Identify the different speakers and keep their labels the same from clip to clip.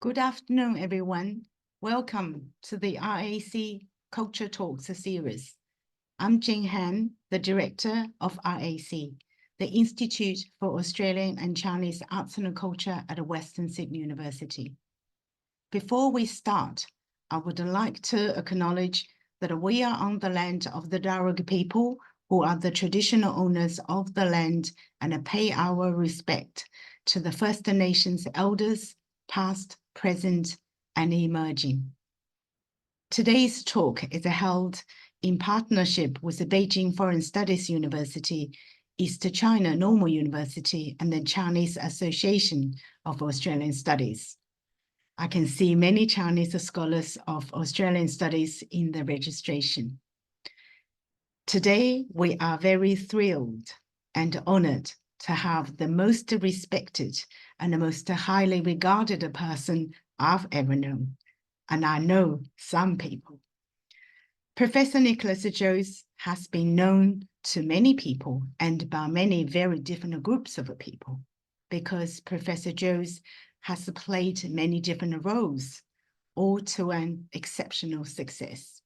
Speaker 1: Good afternoon, everyone. Welcome to the IAC Culture Talks series. I'm Jing Han, the director of IAC, the Institute for Australian and Chinese Arts and Culture at Western Sydney University. Before we start, I would like to acknowledge that we are on the land of the Darug people, who are the traditional owners of the land, and pay our respect to the First Nations elders, past, present, and emerging. Today's talk is held in partnership with the Beijing Foreign Studies University, East China Normal University, and the Chinese Association of Australian Studies. I can see many Chinese scholars of Australian studies in the registration. Today, we are very thrilled and honored to have the most respected and the most highly regarded person I've ever known, and I know some people. Professor Nicholas Jose has been known to many people and by many very different groups of people, because Professor Jose has played many different roles, all to an exceptional success.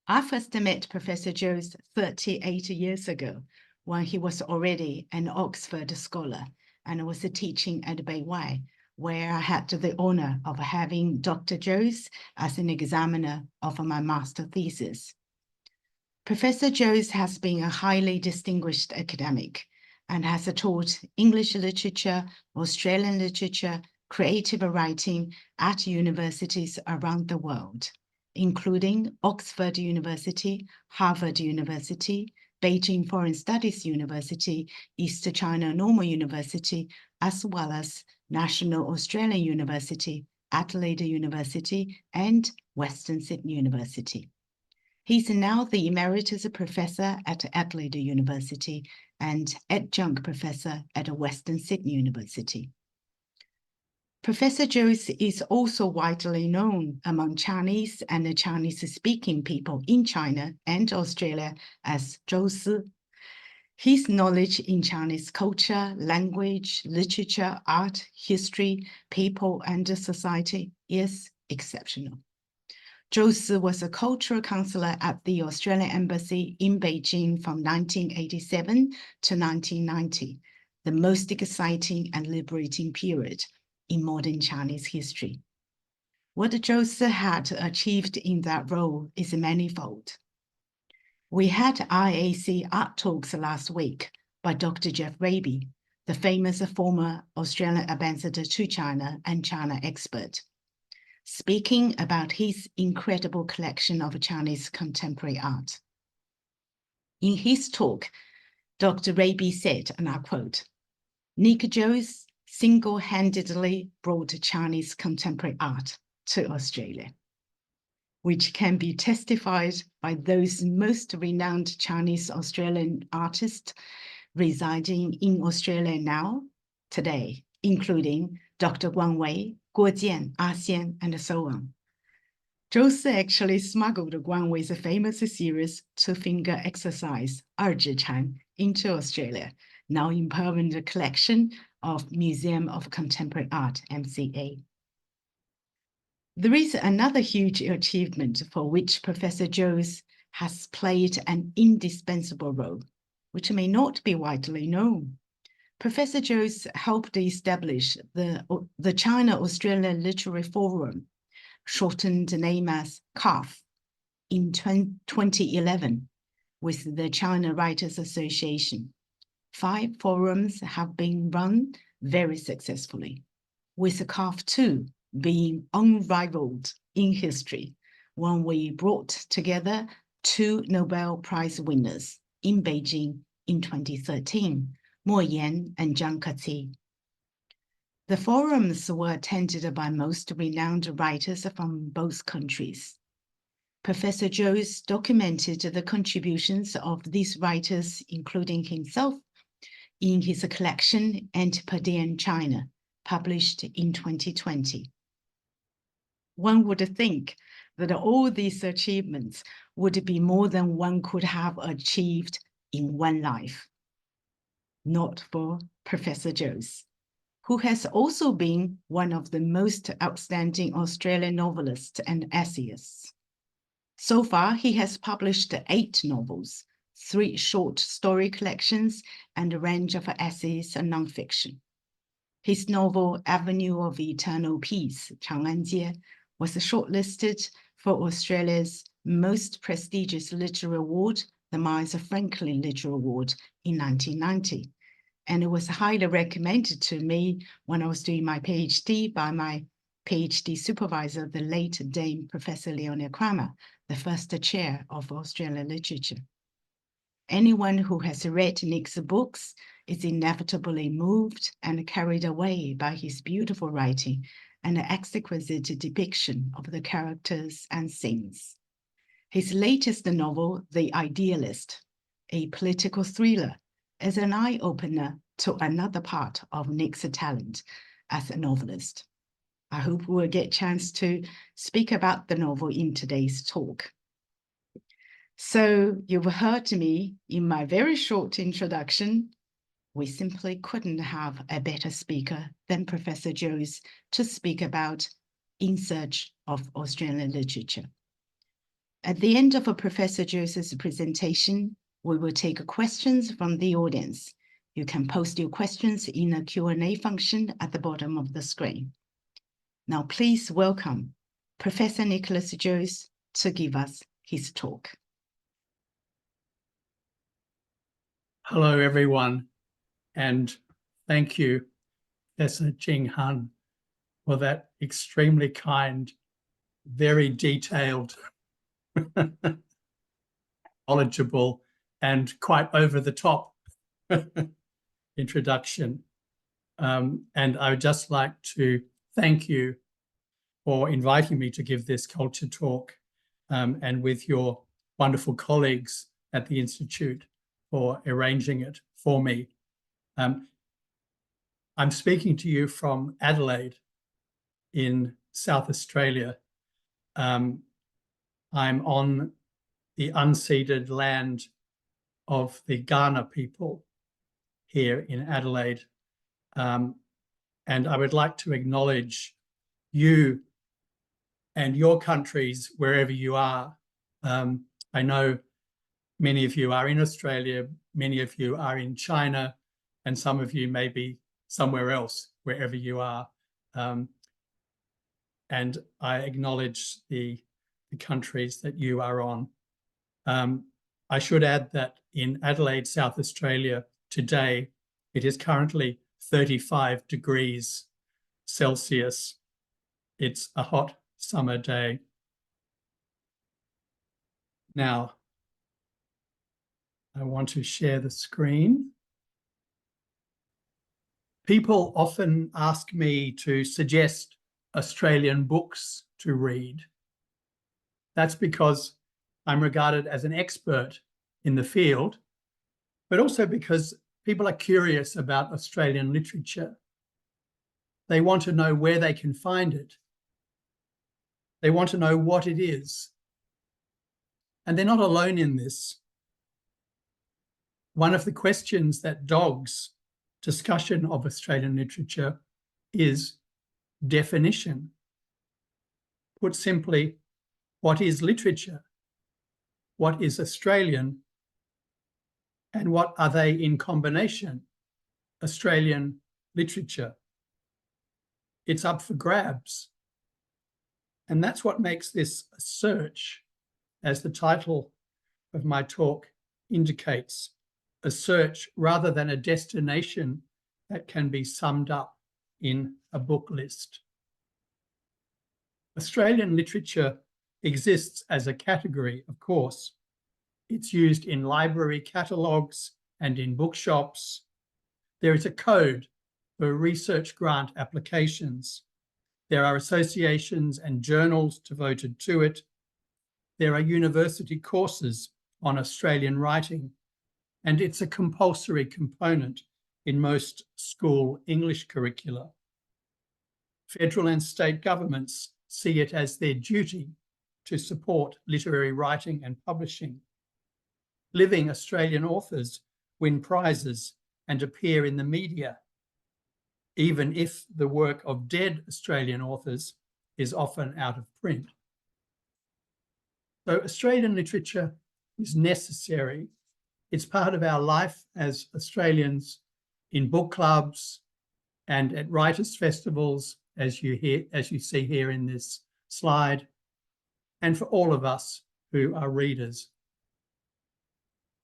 Speaker 1: I first met Professor Jose 38 years ago when he was already an Oxford scholar and was teaching at Beihai, where I had the honor of having Dr. Jose as an examiner of my master thesis. Professor Jose has been a highly distinguished academic and has taught English literature, Australian literature, creative writing at universities around the world, including Oxford University, Harvard University, Beijing Foreign Studies University, East China Normal University, as well as National Australian University, Adelaide University, and Western Sydney University. He's now the Emeritus Professor at Adelaide University and Adjunct Professor at Western Sydney University. Professor Jose is also widely known among Chinese and Chinese-speaking people in China and Australia as Zhou Si. His knowledge in Chinese culture, language, literature, art, history, people, and society is exceptional. Zhou Si was a cultural counselor at the Australian Embassy in Beijing from 1987 to 1990, the most exciting and liberating period in modern Chinese history. What Zhou Si had achieved in that role is manifold. We had IAC Art Talks last week by Dr. Jeff Raby, the famous former Australian ambassador to China and China expert, speaking about his incredible collection of Chinese contemporary art. In his talk, Dr. Raby said, and I quote, "Nick Jose single-handedly brought Chinese contemporary art to Australia, which can be testified by those most renowned Chinese Australian artists residing in Australia now, today, including Dr. Guang Wei, Guo Jian, Xian, and so on." Zhou Si actually smuggled Guang Wei's famous series two-finger exercise, 二指禅, into Australia, now in permanent collection of Museum of Contemporary Art, MCA. There is another huge achievement for which Professor Jose has played an indispensable role, which may not be widely known. Professor Jose helped establish the China-Australia Literary Forum, shortened name as CAF, in 2011 with the China Writers Association. 5 forums have been run very successfully, with CAF 2 being unrivaled in history when we brought together 2 Nobel Prize winners in Beijing in 2013, Mo Yan and Zhang Kezi. The forums were attended by most renowned writers from both countries. Professor Jose documented the contributions of these writers, including himself, in his collection Antipodean China, published in 2020. One would think that all these achievements would be more than one could have achieved in one life. Not for Professor Jose. who has also been one of the most outstanding Australian novelists and essayists. So far, he has published 8 novels, 3 short story collections, and a range of essays and nonfiction. His novel Avenue of Eternal Peace, 长安街, was shortlisted for Australia's most prestigious literary award, the Miles Franklin Literary Award, in 1990. And it was highly recommended to me when I was doing my PhD by my PhD supervisor, the late Dame Professor Leonie Kramer, the first chair of Australian literature. Anyone who has read Nick's books is inevitably moved and carried away by his beautiful writing and the exquisite depiction of the characters and scenes. His latest novel, The Idealist, a political thriller, is an eye-opener to another part of Nick's talent as a novelist. I hope we'll get a chance to speak about the novel in today's talk. So you've heard me in my very short introduction. We simply couldn't have a better speaker than Professor Jose to speak about In Search of Australian Literature. At the end of Professor Jose's presentation, we will take questions from the audience. You can post your questions in a Q&A function at the bottom of the screen. Now, please welcome Professor Nicholas Jose to give us his talk.
Speaker 2: Hello, everyone, and thank you, Professor Jing Han, for that extremely kind, very detailed, knowledgeable, and quite over-the-top introduction. And I would just like to thank you for inviting me to give this culture talk, and with your wonderful colleagues at the Institute for arranging it for me. I'm speaking to you from Adelaide in South Australia. I'm on the unceded land of the Kaurna people here in Adelaide. And I would like to acknowledge you and your countries wherever you are. I know many of you are in Australia, many of you are in China, and some of you may be somewhere else, wherever you are. And I acknowledge the countries that you are on. I should add that in Adelaide, South Australia, today, it is currently 35 degrees Celsius. It's a hot summer day. Now, I want to share the screen. People often ask me to suggest Australian books to read. That's because I'm regarded as an expert in the field, but also because people are curious about Australian literature. They want to know where they can find it. They want to know what it is. And they're not alone in this. One of the questions that dogs discussion of Australian literature is definition. Put simply, what is literature? What is Australian? And what are they in combination? Australian literature. It's up for grabs. And that's what makes this a search, as the title of my talk indicates, a search rather than a destination that can be summed up in a book list. Australian literature exists as a category, of course. It's used in library catalogues and in bookshops. There is a code for research grant applications. There are associations and journals devoted to it. There are university courses on Australian writing, and it's a compulsory component in most school English curricula. Federal and state governments see it as their duty to support literary writing and publishing. Living Australian authors win prizes and appear in the media. even if the work of dead Australian authors is often out of print. So Australian literature is necessary. It's part of our life as Australians in book clubs and at writers' festivals, as you see here in this slide, and for all of us who are readers.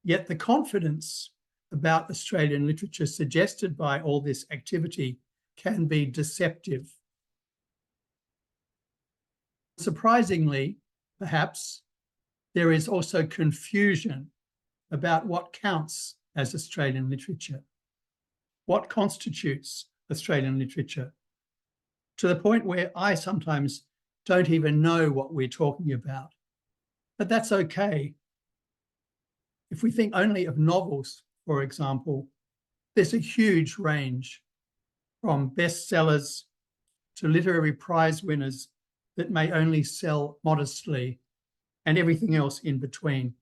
Speaker 2: Yet the confidence about Australian literature suggested by all this activity can be deceptive. Surprisingly, perhaps, there is also confusion about what counts as Australian literature, what constitutes Australian literature, to the point where I sometimes don't even know what we're talking about. But that's okay. If we think only of novels, for example, there's a huge range from bestsellers to literary prize winners that may only sell modestly and everything else in between.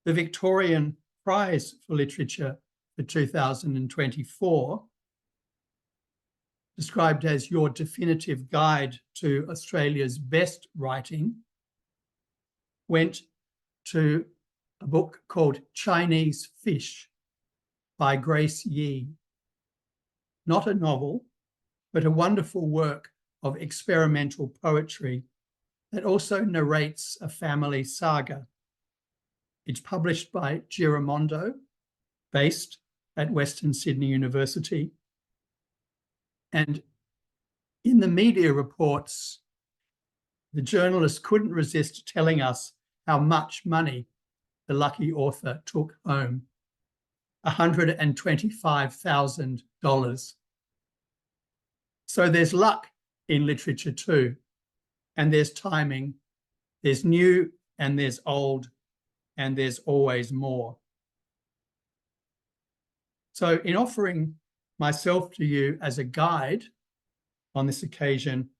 Speaker 2: The Victorian Prize for Literature for 2024, described as your definitive guide to Australia's best writing, went to a book called Chinese Fish by Grace Yi. Not a novel, but a wonderful work of experimental poetry that also narrates a family saga. It's published by Giramondo, based at Western Sydney University. And in the media reports, the journalist couldn't resist telling us how much money the lucky author took home, $125,000. So there's luck in literature too, and there's timing, there's new and there's old, and there's always more. So in offering myself to you as a guide on this occasion,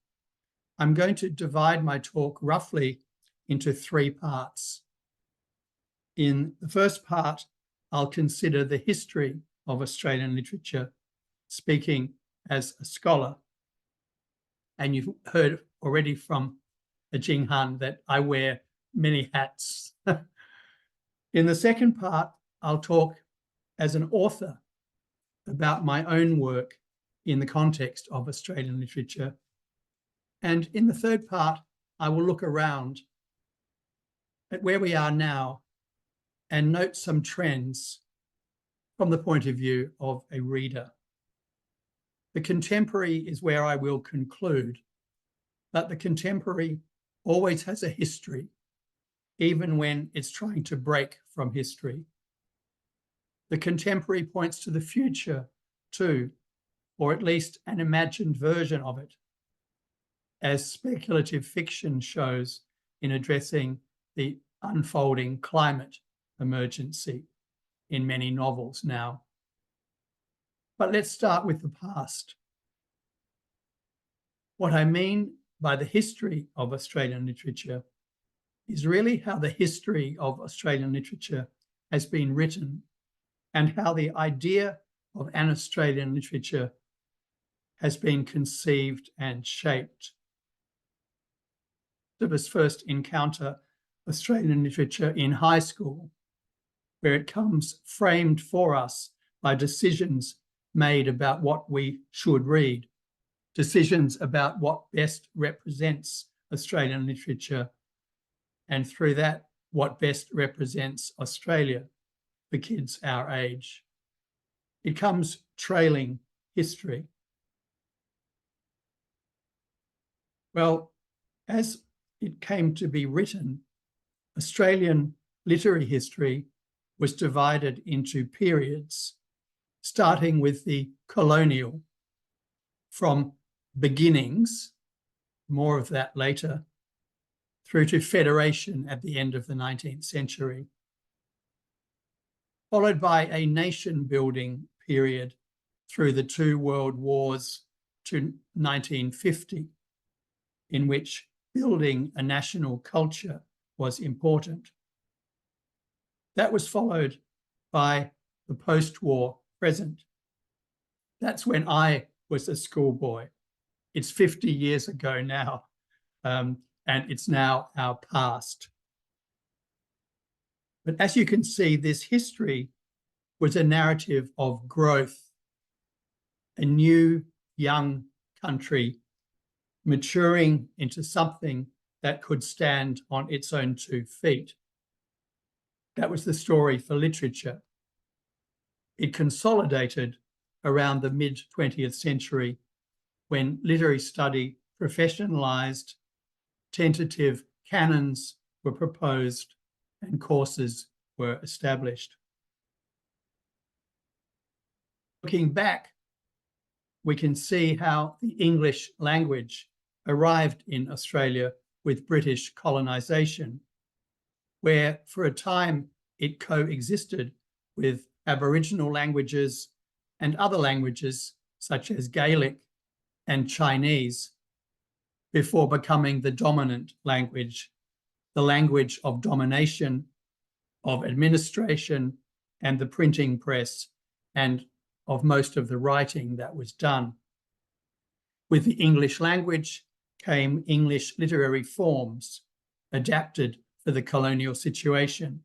Speaker 2: I'm going to divide my talk roughly into 3 parts. In the first part, I'll consider the history of Australian literature, speaking as a scholar. And you've heard already from Jing Han that I wear many hats. In the second part, I'll talk as an author about my own work in the context of Australian literature. And in the third part, I will look around at where we are now and note some trends from the point of view of a reader. The contemporary is where I will conclude, but the contemporary always has a history, even when it's trying to break from history. The contemporary points to the future too, or at least an imagined version of it, as speculative fiction shows in addressing the unfolding climate emergency in many novels now. But let's start with the past. What I mean by the history of Australian literature is really how the history of Australian literature has been written and how the idea of an Australian literature has been conceived and shaped. Most of us first encounter Australian literature in high school, where it comes framed for us by decisions made about what we should read, decisions about what best represents Australian literature, and through that, what best represents Australia for kids our age. It comes trailing history. Well, as it came to be written, Australian literary history was divided into periods, starting with the colonial, from beginnings, more of that later, through to federation at the end of the 19th century, followed by a nation-building period through the 2 world wars to 1950, in which building a national culture was important. That was followed by the post-war present, That's when I was a schoolboy. It's 50 years ago now, and it's now our past. But as you can see, this history was a narrative of growth, a new, young country maturing into something that could stand on its own 2 feet. That was the story for literature. It consolidated around the mid-20th century when literary study professionalized, tentative canons were proposed, and courses were established. Looking back, we can see how the English language arrived in Australia with British colonisation, where for a time it coexisted with Aboriginal languages and other languages such as Gaelic and Chinese, before becoming the dominant language, the language of domination, of administration, and the printing press, and of most of the writing that was done. With the English language came English literary forms adapted for the colonial situation.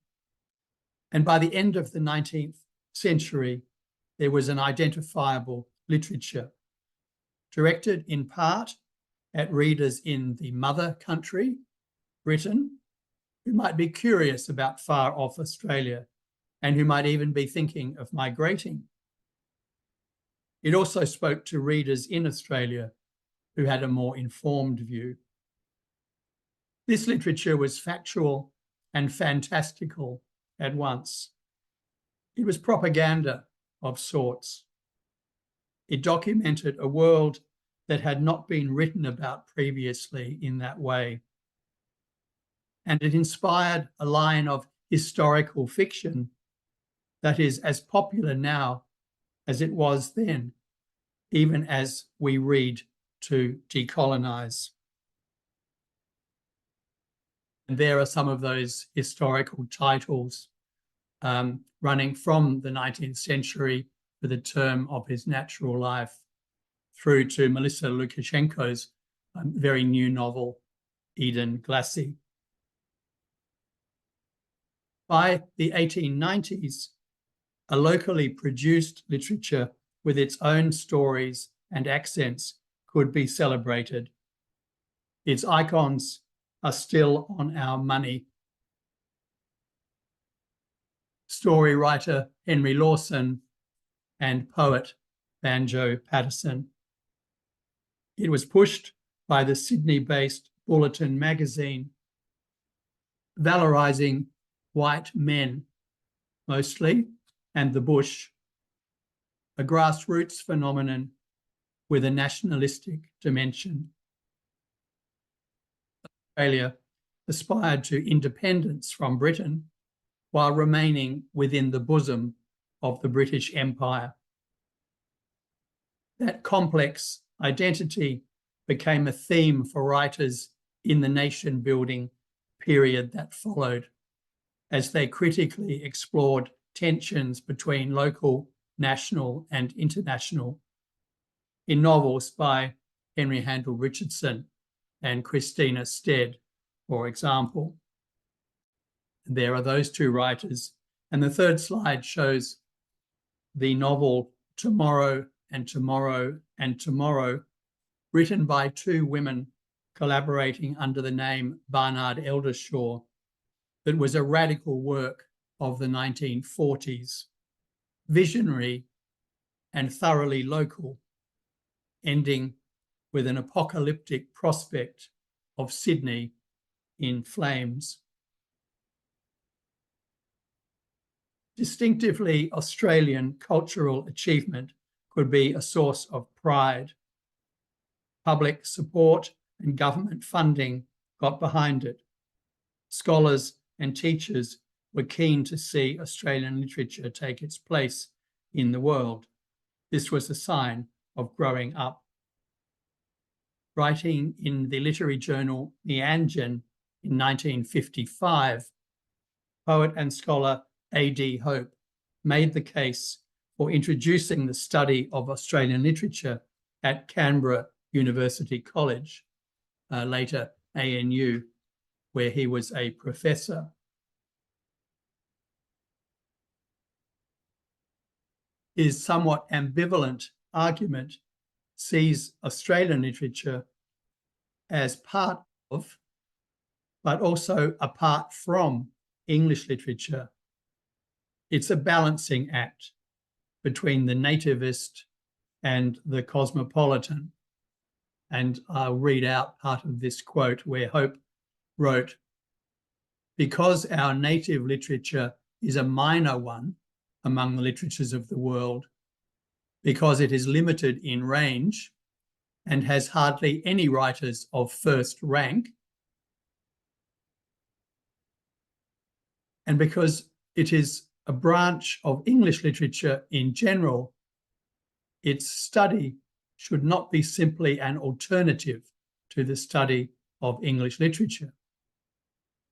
Speaker 2: And by the end of the 19th century, there was an identifiable literature, directed in part at readers in the mother country, Britain, who might be curious about far off Australia and who might even be thinking of migrating. It also spoke to readers in Australia who had a more informed view. This literature was factual and fantastical at once. It was propaganda of sorts. It documented a world that had not been written about previously in that way. And it inspired a line of historical fiction that is as popular now as it was then, even as we read to decolonize. And there are some of those historical titles running from the 19th century for the term of his natural life through to Melissa Lukashenko's very new novel, Eden Glassy. By the 1890s, a locally produced literature with its own stories and accents could be celebrated. Its icons are still on our money. Story writer Henry Lawson and poet Banjo Patterson. It was pushed by the Sydney-based Bulletin magazine, valorising white men mostly, and the bush, a grassroots phenomenon with a nationalistic dimension. Australia aspired to independence from Britain while remaining within the bosom of the British Empire. That complex identity became a theme for writers in the nation-building period that followed, as they critically explored tensions between local, national, and international in novels by Henry Handel Richardson and Christina Stead, for example. There are those 2 writers. And the third slide shows the novel Tomorrow and Tomorrow and Tomorrow, written by 2 women collaborating under the name Barnard Eldershaw, that was a radical work of the 1940s, visionary and thoroughly local, ending with an apocalyptic prospect of Sydney in flames. Distinctively Australian cultural achievement could be a source of pride. Public support and government funding got behind it. Scholars and teachers were keen to see Australian literature take its place in the world. This was a sign of growing up. Writing in the literary journal Meanjin in 1955, poet and scholar A.D. Hope made the case for introducing the study of Australian literature at Canberra University College, later ANU, where he was a professor. His somewhat ambivalent argument sees Australian literature as part of, but also apart from, English literature. It's a balancing act between the nativist and the cosmopolitan. And I'll read out part of this quote where Hope wrote, "Because our native literature is a minor one among the literatures of the world, because it is limited in range and has hardly any writers of first rank, and because it is a branch of English literature in general, its study should not be simply an alternative to the study of English literature.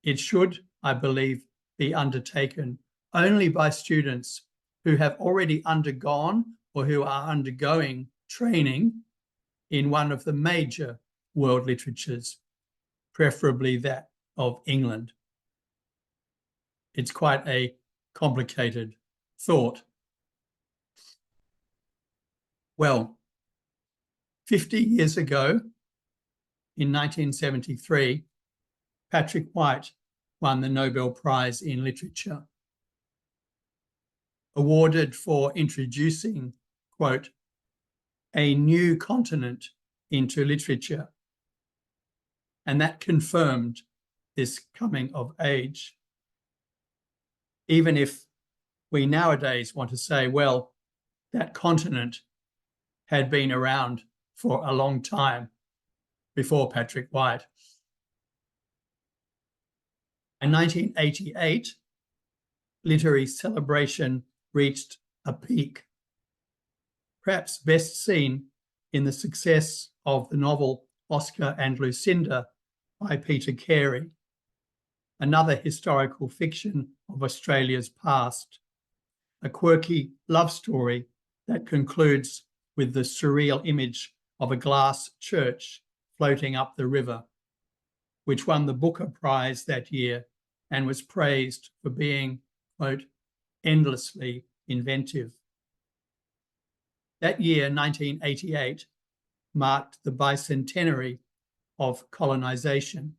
Speaker 2: It should, I believe, be undertaken only by students who have already undergone or who are undergoing training in one of the major world literatures, preferably that of England." It's quite a complicated thought. Well, 50 years ago, in 1973, Patrick White won the Nobel Prize in Literature, awarded for introducing, quote, "a new continent into literature." And that confirmed this coming of age. Even if we nowadays want to say, well, that continent had been around for a long time before Patrick White. In 1988, literary celebration reached a peak, perhaps best seen in the success of the novel Oscar and Lucinda by Peter Carey, another historical fiction of Australia's past, a quirky love story that concludes with the surreal image of a glass church floating up the river, which won the Booker Prize that year and was praised for being, quote, "endlessly inventive." That year, 1988, marked the bicentenary of colonisation,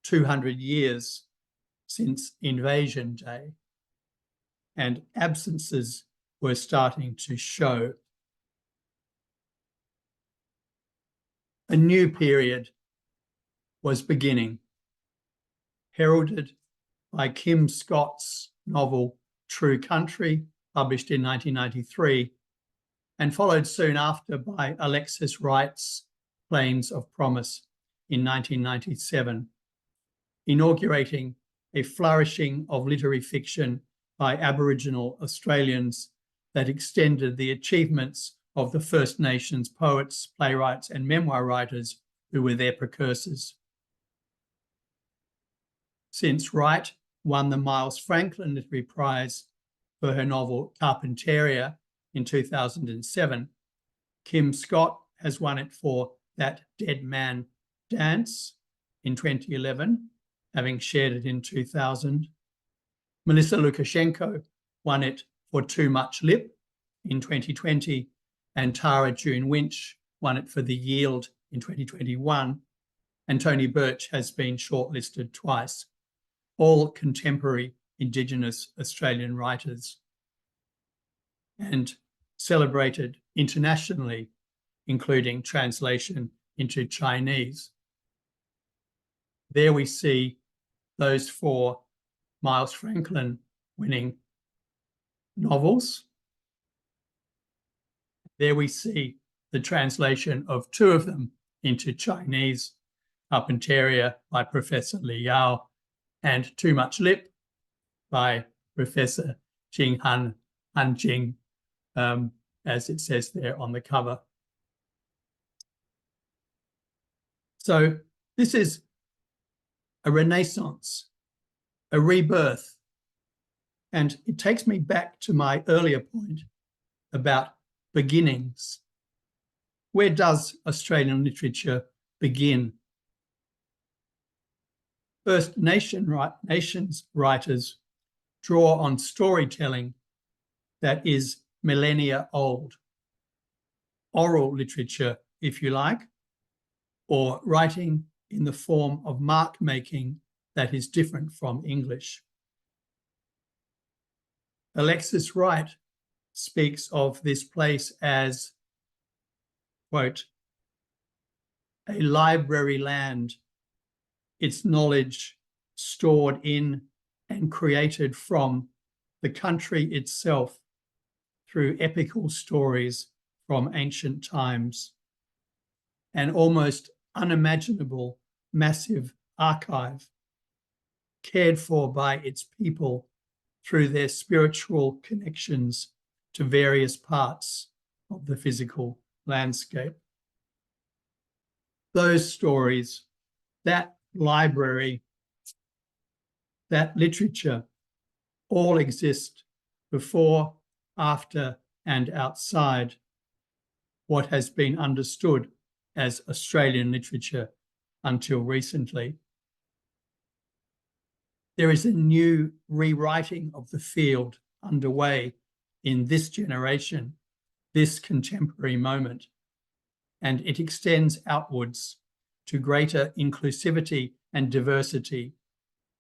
Speaker 2: 200 years since Invasion Day, and absences were starting to show. A new period was beginning, heralded by Kim Scott's novel True Country, published in 1993, and followed soon after by Alexis Wright's Plains of Promise in 1997, inaugurating a flourishing of literary fiction by Aboriginal Australians that extended the achievements of the First Nations poets, playwrights, and memoir writers who were their precursors. Since Wright won the Miles Franklin Literary Prize for her novel Carpentaria in 2007, Kim Scott has won it for That Dead Man Dance in 2011, having shared it in 2000. Melissa Lukashenko won it for Too Much Lip in 2020, and Tara June Winch won it for The Yield in 2021, and Tony Birch has been shortlisted twice, all contemporary Indigenous Australian writers, and celebrated internationally, including translation into Chinese. There we see those four Miles Franklin winning novels. There we see the translation of two of them into Chinese, Carpentaria by Professor Li Yao and Too Much Lip by Professor Jing Han Jing, as it says there on the cover. So this is a renaissance, a rebirth. And it takes me back to my earlier point about beginnings. Where does Australian literature begin? First Nations writers draw on storytelling that is millennia old, oral literature, if you like, or writing in the form of mark-making that is different from English. Alexis Wright speaks of this place as, quote, a library land, its knowledge stored in and created from the country itself through epical stories from ancient times, an almost unimaginable massive archive cared for by its people through their spiritual connections to various parts of the physical landscape. Those stories, that library, that literature, all exist before, after, and outside what has been understood as Australian literature until recently. There is a new rewriting of the field underway in this generation, this contemporary moment, and it extends outwards to greater inclusivity and diversity,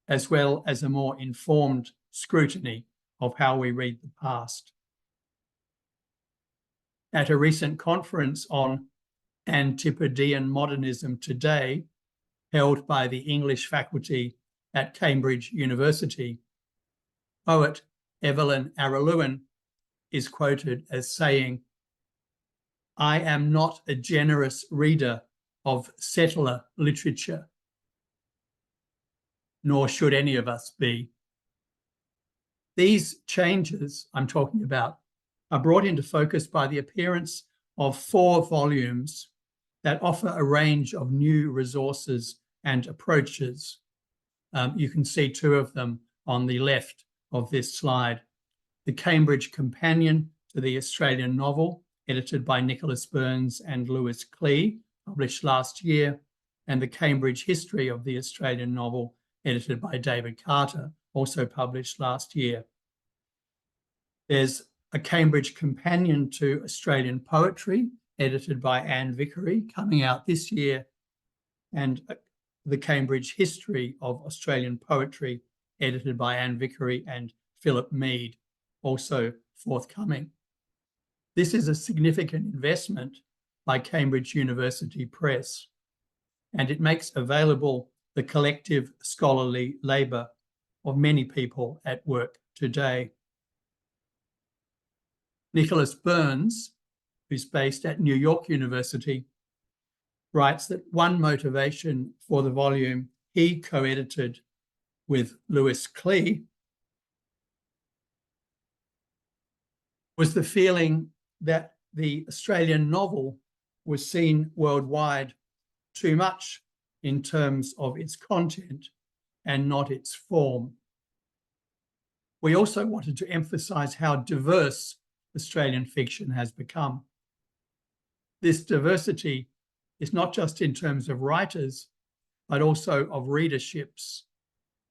Speaker 2: as well as a more informed scrutiny of how we read the past. At a recent conference on Antipodean Modernism Today, held by the English faculty at Cambridge University, poet Evelyn Araluen is quoted as saying, "I am not a generous reader of settler literature, nor should any of us be." These changes I'm talking about are brought into focus by the appearance of 4 volumes that offer a range of new resources and approaches. You can see 2 of them on the left of this slide. The Cambridge Companion to the Australian Novel, edited by Nicholas Burns and Lewis Clee, published last year, and the Cambridge History of the Australian Novel, edited by David Carter, also published last year. There's a Cambridge Companion to Australian Poetry, edited by Anne Vickery, coming out this year, and the Cambridge History of Australian Poetry, edited by Anne Vickery and Philip Mead, also forthcoming. This is a significant investment by Cambridge University Press, and it makes available the collective scholarly labour of many people at work today. Nicholas Burns, who's based at New York University, writes that one motivation for the volume he co-edited with Lewis Clee was the feeling that the Australian novel was seen worldwide too much in terms of its content and not its form. We also wanted to emphasise how diverse Australian fiction has become. This diversity is not just in terms of writers, but also of readerships.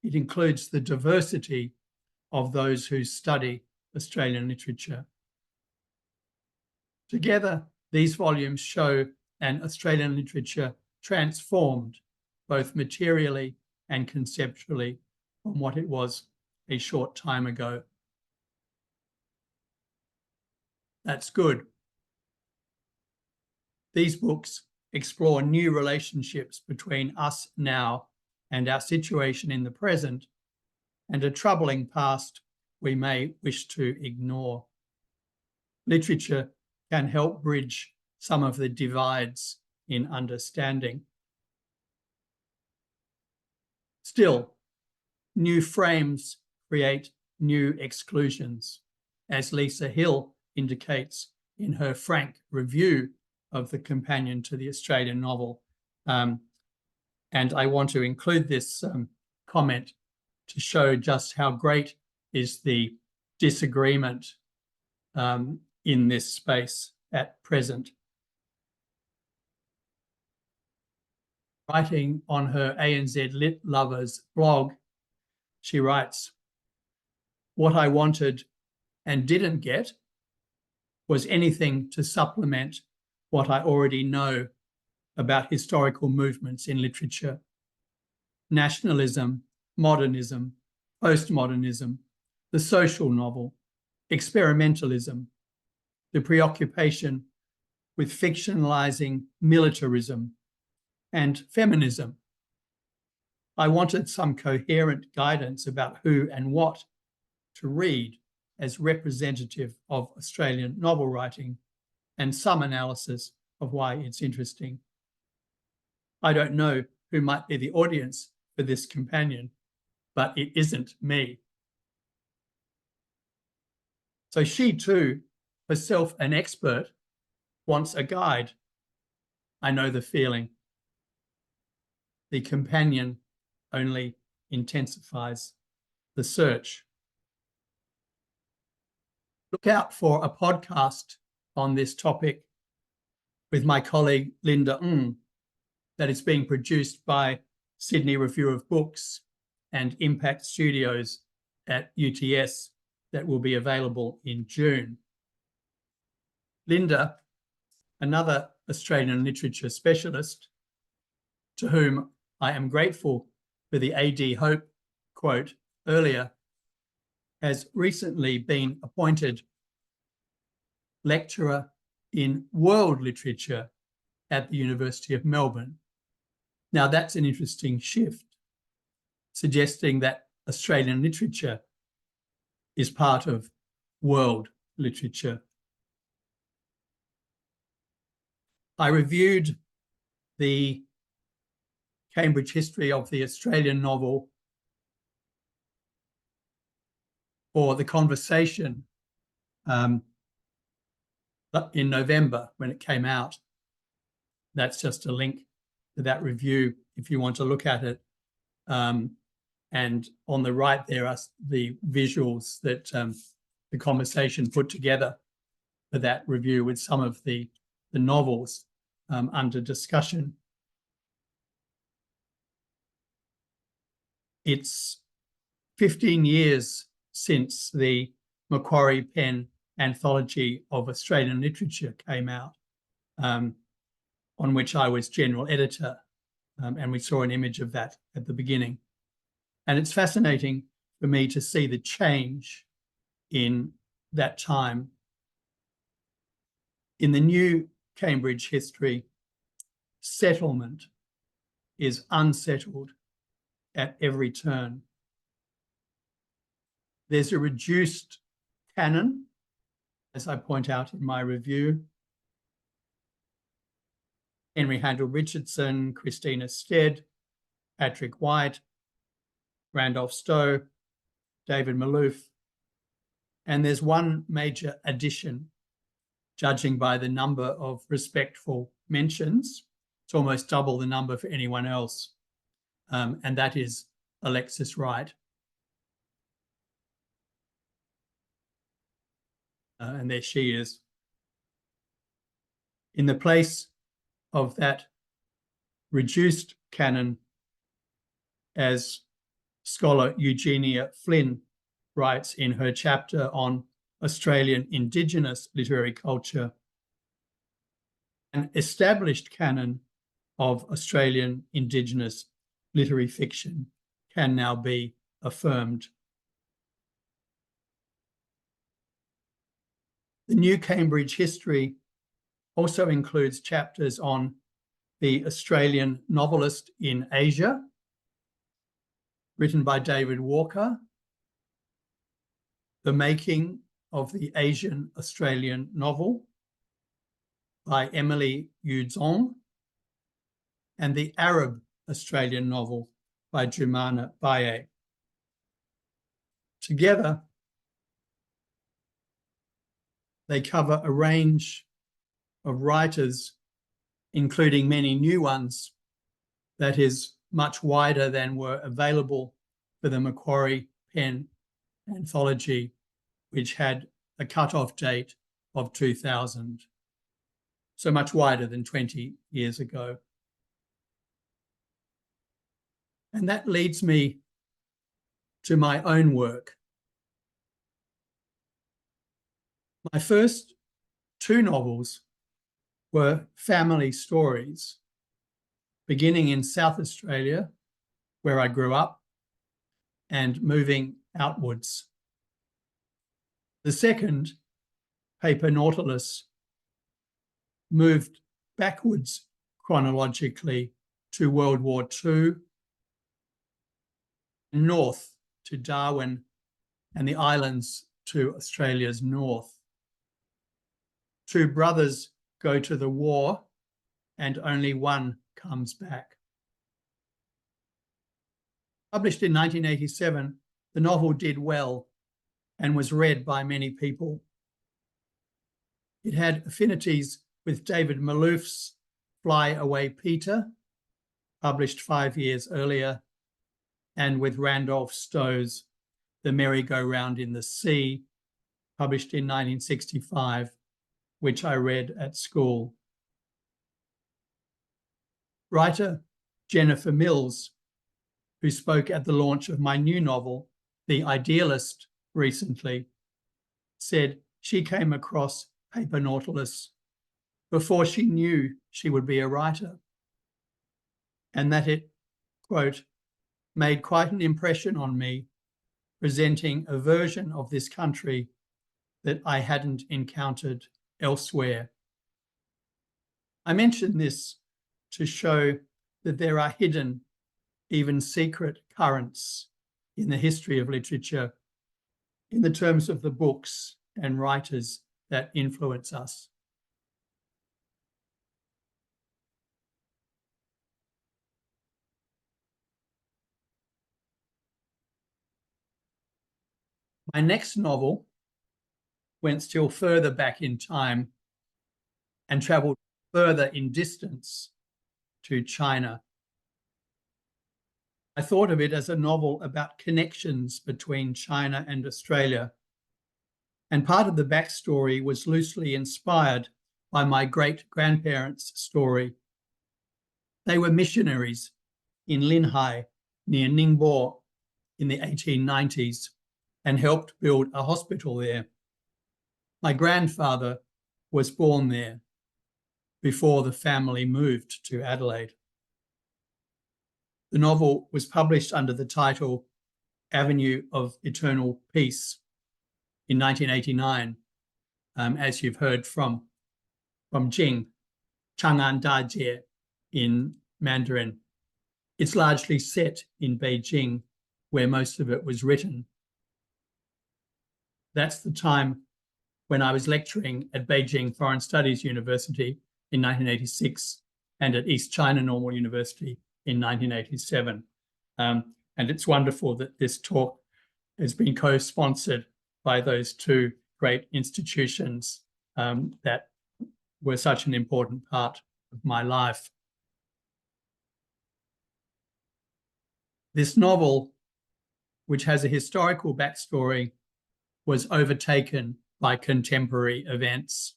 Speaker 2: It includes the diversity of those who study Australian literature. Together, these volumes show an Australian literature transformed both materially and conceptually from what it was a short time ago. That's good. These books explore new relationships between us now and our situation in the present, and a troubling past we may wish to ignore. Literature can help bridge some of the divides in understanding. Still, new frames create new exclusions, as Lisa Hill indicates in her frank review of the companion to the Australian novel. And I want to include this comment to show just how great is the disagreement in this space at present. Writing on her ANZ Lit Lovers blog, she writes, "What I wanted and didn't get was anything to supplement what I already know about historical movements in literature. Nationalism, modernism, postmodernism, the social novel, experimentalism, the preoccupation with fictionalizing militarism and feminism. I wanted some coherent guidance about who and what to read as representative of Australian novel writing and some analysis of why it's interesting. I don't know who might be the audience for this companion, but it isn't me." So she too, herself an expert, wants a guide. I know the feeling. The companion only intensifies the search. Look out for a podcast on this topic with my colleague Linda Ng that is being produced by Sydney Review of Books and Impact Studios at UTS that will be available in June. Linda, another Australian literature specialist, to whom I am grateful for the AD Hope quote earlier, has recently been appointed lecturer in world literature at the University of Melbourne. Now, that's an interesting shift, suggesting that Australian literature is part of world literature. I reviewed the Cambridge history of the Australian novel for The Conversation in November when it came out. That's just a link to that review if you want to look at it. And on the right there are the visuals that The Conversation put together for that review with some of the novels under discussion. It's 15 years since the Macquarie Pen anthology of Australian literature came out, on which I was general editor, and we saw an image of that at the beginning. And it's fascinating for me to see the change in that time. In the new Cambridge history, settlement is unsettled at every turn. There's a reduced canon, as I point out in my review. Henry Handel Richardson, Christina Stead, Patrick White, Randolph Stowe, David Malouf. And there's one major addition, judging by the number of respectful mentions. It's almost double the number for anyone else. And that is Alexis Wright. And there she is. In the place of that reduced canon, as scholar Eugenia Flynn writes in her chapter on Australian Indigenous literary culture, an established canon of Australian Indigenous literary fiction can now be affirmed. The new Cambridge history also includes chapters on the Australian novelist in Asia, written by David Walker, The Making of the Asian Australian Novel by Emily Yu Zong, and The Arab Australian Novel by Jumana Baye. Together, they cover a range of writers, including many new ones, that is much wider than were available for the Macquarie Pen anthology, which had a cut-off date of 2000, so much wider than 20 years ago. And that leads me to my own work. My first two novels were family stories, beginning in South Australia, where I grew up, and moving outwards. The second, Paper Nautilus, moved backwards chronologically to World War II, north to Darwin and the islands to Australia's north. Two brothers go to the war and only one comes back. Published in 1987, the novel did well and was read by many people. It had affinities with David Malouf's Fly Away Peter, published 5 years earlier, and with Randolph Stowe's The Merry-Go-Round in the Sea, published in 1965, which I read at school. Writer Jennifer Mills, who spoke at the launch of my new novel, The Idealist, recently, said she came across Paper Nautilus before she knew she would be a writer, and that it, quote, made quite an impression on me, presenting a version of this country that I hadn't encountered elsewhere. I mention this to show that there are hidden, even secret currents in the history of literature in the terms of the books and writers that influence us. My next novel went still further back in time and traveled further in distance to China. I thought of it as a novel about connections between China and Australia. And part of the backstory was loosely inspired by my great-grandparents' story. They were missionaries in Linhai, near Ningbo, in the 1890s, and helped build a hospital there. My grandfather was born there before the family moved to Adelaide. The novel was published under the title Avenue of Eternal Peace in 1989, as you've heard from Jing, Chang'an Dajie in Mandarin. It's largely set in Beijing, where most of it was written. That's the time when I was lecturing at Beijing Foreign Studies University in 1986 and at East China Normal University in 1987. And it's wonderful that this talk has been co-sponsored by those two great institutions that were such an important part of my life. This novel, which has a historical backstory, was overtaken by contemporary events.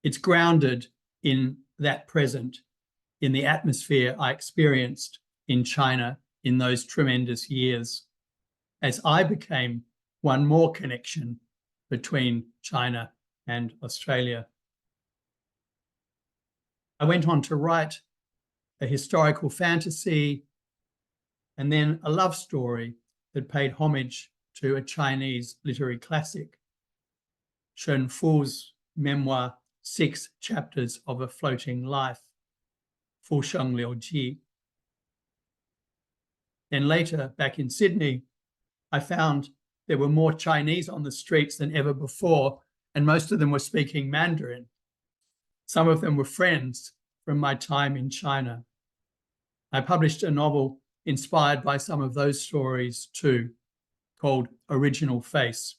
Speaker 2: It's grounded in that present, in the atmosphere I experienced in China in those tremendous years, as I became one more connection between China and Australia. I went on to write a historical fantasy and then a love story that paid homage to a Chinese literary classic, Shen Fu's memoir, 6 Chapters of a Floating Life, Fu Sheng Liu Ji. Then later, back in Sydney, I found there were more Chinese on the streets than ever before, and most of them were speaking Mandarin. Some of them were friends from my time in China. I published a novel inspired by some of those stories too, called Original Face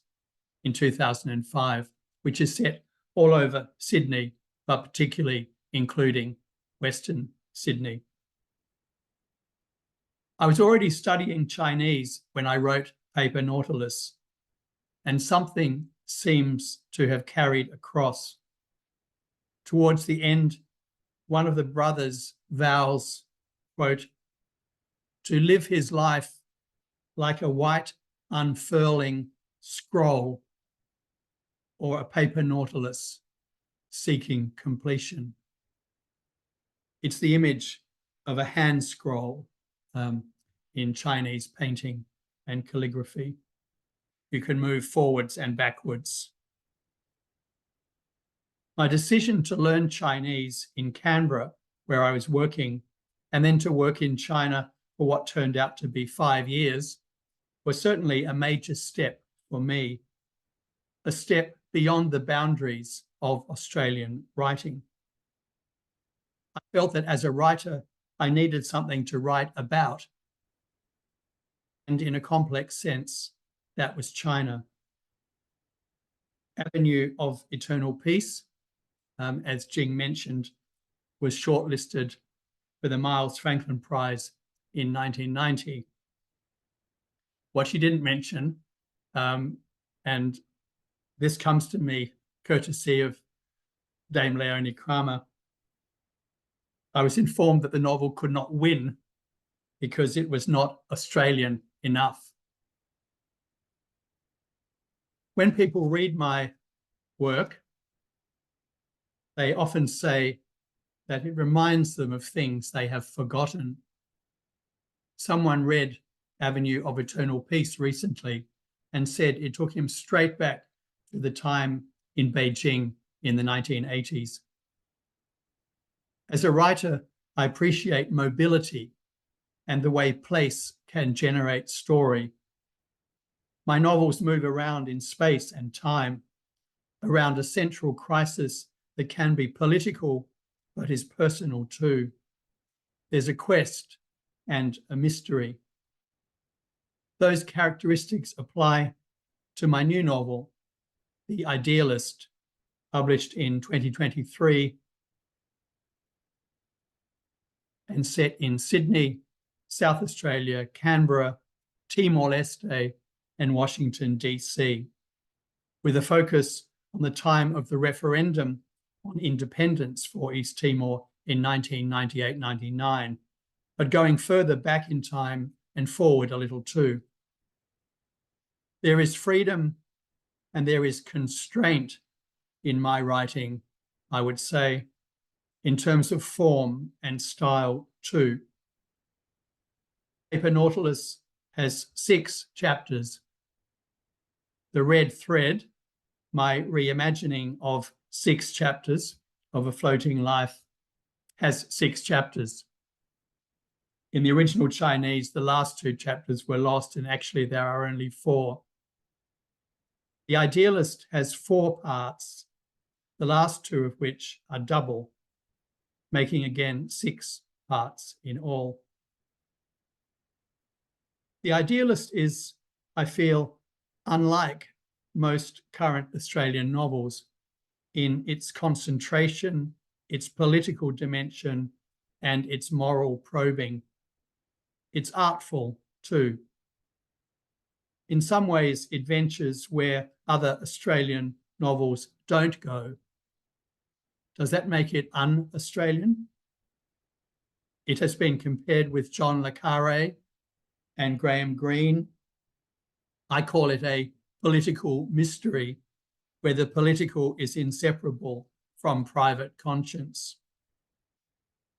Speaker 2: in 2005, which is set all over Sydney, but particularly including Western Sydney. I was already studying Chinese when I wrote Paper Nautilus, and something seems to have carried across. Towards the end, one of the brothers vows, quote, to live his life like a white unfurling scroll or a paper nautilus seeking completion. It's the image of a hand scroll in Chinese painting and calligraphy. You can move forwards and backwards. My decision to learn Chinese in Canberra, where I was working, and then to work in China for what turned out to be 5 years, was certainly a major step for me, a step beyond the boundaries of Australian writing. I felt that as a writer, I needed something to write about. And in a complex sense, that was China. Avenue of Eternal Peace, as Jing mentioned, was shortlisted for the Miles Franklin Prize in 1990. What she didn't mention, and this comes to me courtesy of Dame Leonie Kramer, I was informed that the novel could not win because it was not Australian enough. When people read my work, they often say that it reminds them of things they have forgotten. Someone read Avenue of Eternal Peace recently and said it took him straight back to the time in Beijing in the 1980s. As a writer, I appreciate mobility and the way place can generate story. My novels move around in space and time, around a central crisis that can be political, but is personal too. There's a quest and a mystery. Those characteristics apply to my new novel, The Idealist, published in 2023 and set in Sydney, South Australia, Canberra, Timor-Leste, and Washington, DC, with a focus on the time of the referendum on independence for East Timor in 1998-99, but going further back in time and forward a little too. There is freedom and there is constraint in my writing, I would say, in terms of form and style too. Paper Nautilus has 6 chapters. The Red Thread, my reimagining of 6 chapters of A Floating Life, has 6 chapters. In the original Chinese, the last 2 chapters were lost, and actually there are only 4. The Idealist has 4 parts, the last 2 of which are double, making again 6 parts in all. The Idealist is, I feel, unlike most current Australian novels in its concentration, its political dimension, and its moral probing. It's artful too. In some ways, it ventures where other Australian novels don't go. Does that make it un-Australian? It has been compared with John le Carré and Graham Greene. I call it a political mystery where the political is inseparable from private conscience.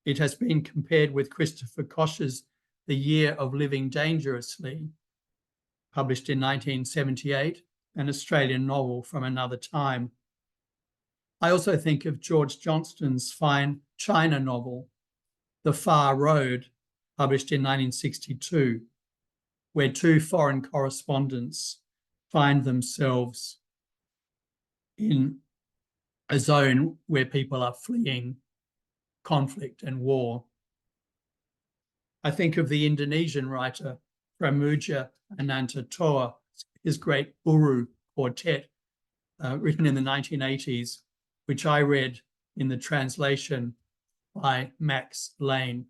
Speaker 2: It has been compared with Christopher Koch's The Year of Living Dangerously, published in 1978, an Australian novel from another time. I also think of George Johnston's fine China novel, The Far Road, published in 1962, where 2 foreign correspondents find themselves in a zone where people are fleeing conflict and war. I think of the Indonesian writer Pramudia Anantatoa, his great Buru quartet, written in the 1980s, which I read in the translation by Max Lane.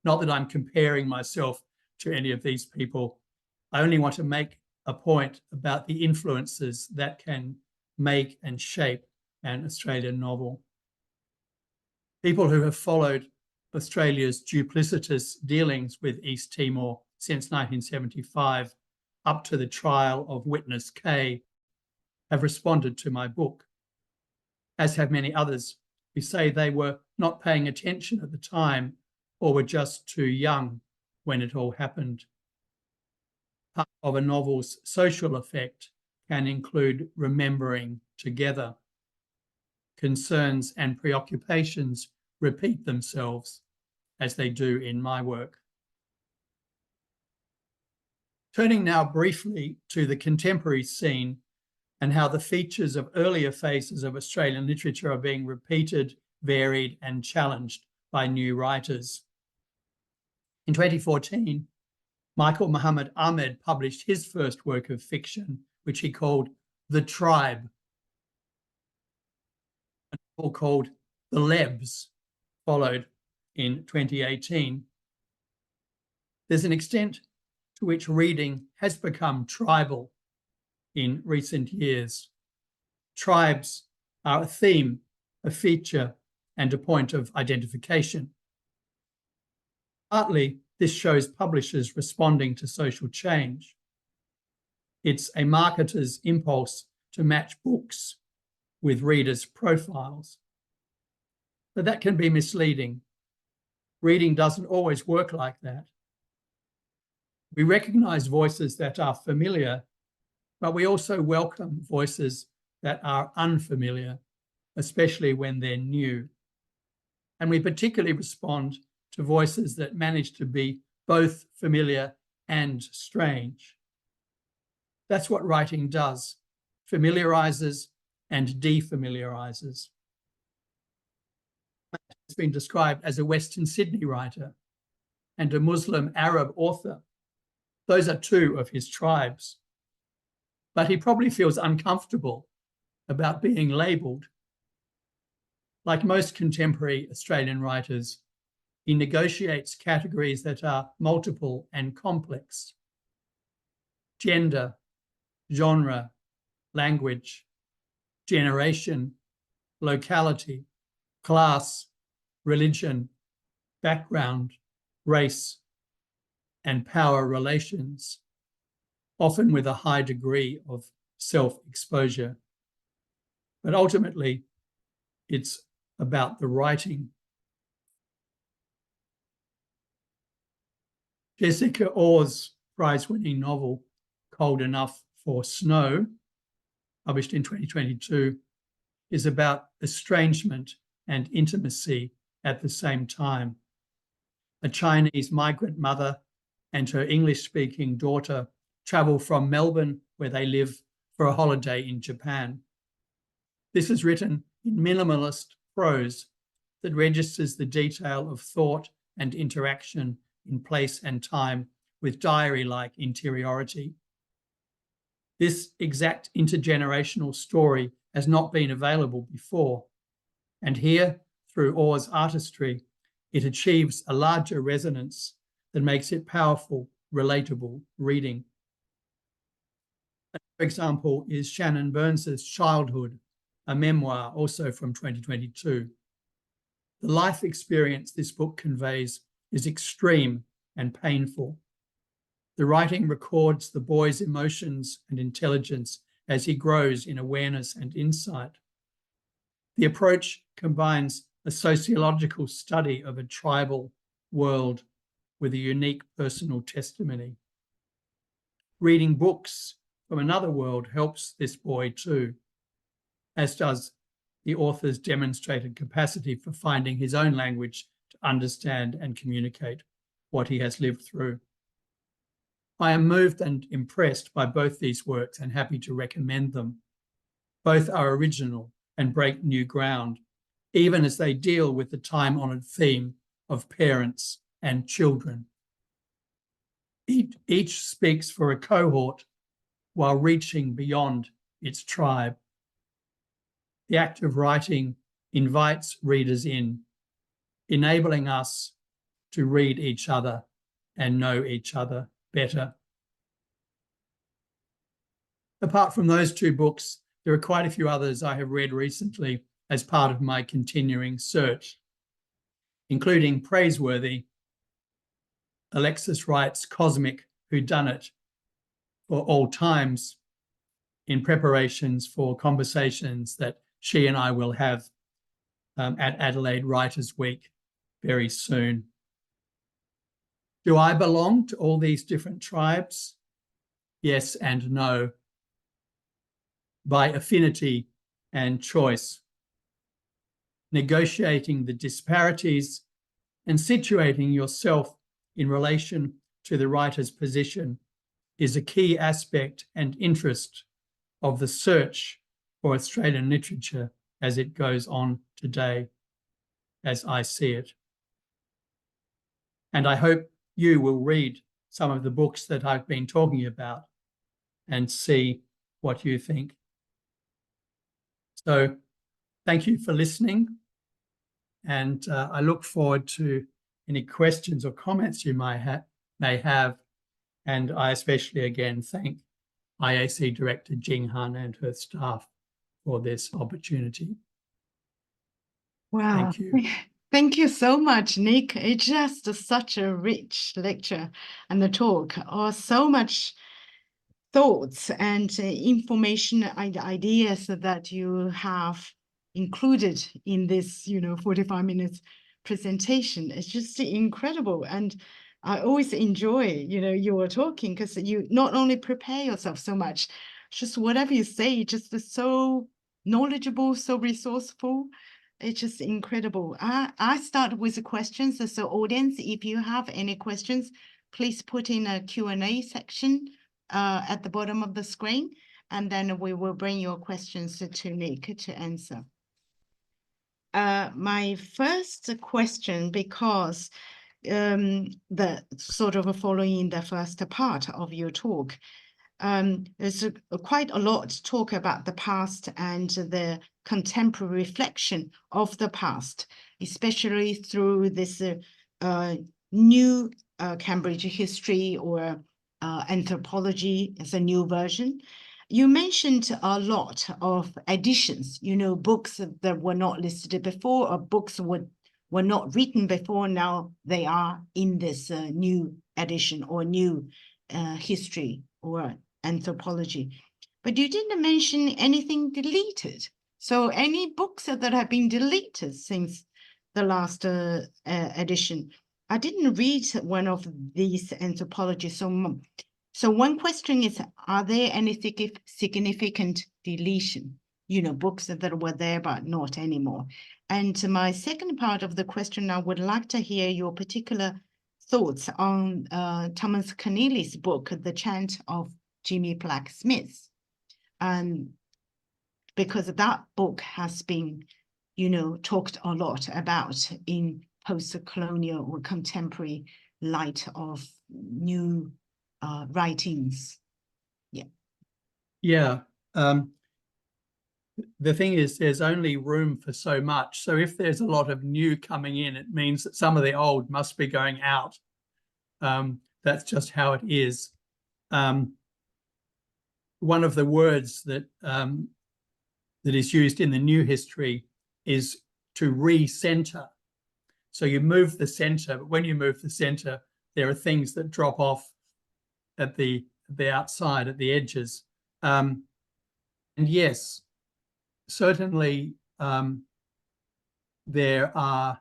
Speaker 2: Not that I'm comparing myself to any of these people. I only want to make a point about the influences that can make and shape an Australian novel. People who have followed Australia's duplicitous dealings with East Timor since 1975, up to the trial of Witness K, have responded to my book, as have many others who say they were not paying attention at the time or were just too young when it all happened. Part of a novel's social effect can include remembering together. Concerns and preoccupations repeat themselves, as they do in my work. Turning now briefly to the contemporary scene and how the features of earlier phases of Australian literature are being repeated, varied, and challenged by new writers. In 2014, Michael Muhammad Ahmed published his first work of fiction, which he called The Tribe, a novel called The Lebs followed in 2018. There's an extent to which reading has become tribal in recent years. Tribes are a theme, a feature, and a point of identification. Partly, this shows publishers responding to social change. It's a marketer's impulse to match books with readers' profiles. But that can be misleading. Reading doesn't always work like that. We recognize voices that are familiar, but we also welcome voices that are unfamiliar, especially when they're new. And we particularly respond to voices that manage to be both familiar and strange. That's what writing does, familiarizes and defamiliarizes. He's been described as a Western Sydney writer and a Muslim Arab author. Those are two of his tribes. But he probably feels uncomfortable about being labelled. Like most contemporary Australian writers, he negotiates categories that are multiple and complex. Gender, genre, language, generation, locality, class, religion, background, race, and power relations, often with a high degree of self-exposure. But ultimately, it's about the writing. Jessica Orr's prize-winning novel, Cold Enough for Snow, published in 2022, is about estrangement and intimacy at the same time. A Chinese migrant mother and her English-speaking daughter travel from Melbourne, where they live, for a holiday in Japan. This is written in minimalist prose that registers the detail of thought and interaction in place and time with diary-like interiority. This exact intergenerational story has not been available before, and here, through Orr's artistry, it achieves a larger resonance that makes it powerful, relatable reading. For example, is Shannon Burns's Childhood, a memoir also from 2022. The life experience this book conveys is extreme and painful. The writing records the boy's emotions and intelligence as he grows in awareness and insight. The approach combines a sociological study of a tribal world with a unique personal testimony. Reading books from another world helps this boy too, as does the author's demonstrated capacity for finding his own language to understand and communicate what he has lived through. I am moved and impressed by both these works and happy to recommend them. Both are original and break new ground, even as they deal with the time-honoured theme of parents and children. Each speaks for a cohort while reaching beyond its tribe. The act of writing invites readers in, enabling us to read each other and know each other better. Apart from those two books, there are quite a few others I have read recently as part of my continuing search, including praiseworthy Alexis Wright's Cosmic Whodunit for All Times, in preparations for conversations that she and I will have at Adelaide Writers' Week very soon. Do I belong to all these different tribes? Yes and no. By affinity and choice. Negotiating the disparities and situating yourself in relation to the writer's position is a key aspect and interest of the search for Australian literature as it goes on today, as I see it. And I hope you will read some of the books that I've been talking about and see what you think. So thank you for listening. And I look forward to any questions or comments you may have. And I especially, again, thank IAC Director Jing Han and her staff for this opportunity.
Speaker 1: Wow.
Speaker 2: Thank you.
Speaker 1: Thank you so much, Nick. It's just such a rich lecture and the talk, or so much thoughts and information and ideas that you have included in this, 45 minutes presentation. It's just incredible. And I always enjoy, your talking, because you not only prepare yourself so much, just whatever you say, just so knowledgeable, so resourceful. It's just incredible. I start with the questions. So audience, if you have any questions, please put in a Q&A section at the bottom of the screen, and then we will bring your questions to Nick to answer. My first question, because the sort of following the first part of your talk, there's quite a lot to talk about the past and the contemporary reflection of the past, especially through this new Cambridge history or anthropology as a new version. You mentioned a lot of editions, books that were not listed before, or books were not written before. Now they are in this new edition or new history or anthropology. But you didn't mention anything deleted. So any books that have been deleted since the last edition? I didn't read one of these anthropologies. So one question is, are there any significant deletion, books that were there but not anymore? And my second part of the question, I would like to hear your particular thoughts on Thomas Keneally's book, The Chant of Jimmy Blacksmith. Because that book has been, talked a lot about in post-colonial or contemporary light of new writings.
Speaker 2: Yeah. The thing is, there's only room for so much. So if there's a lot of new coming in, it means that some of the old must be going out. That's just how it is. One of the words that that is used in the new history is to re-center. So you move the center, but when you move the center, there are things that drop off at the outside, at the edges. And yes, certainly there are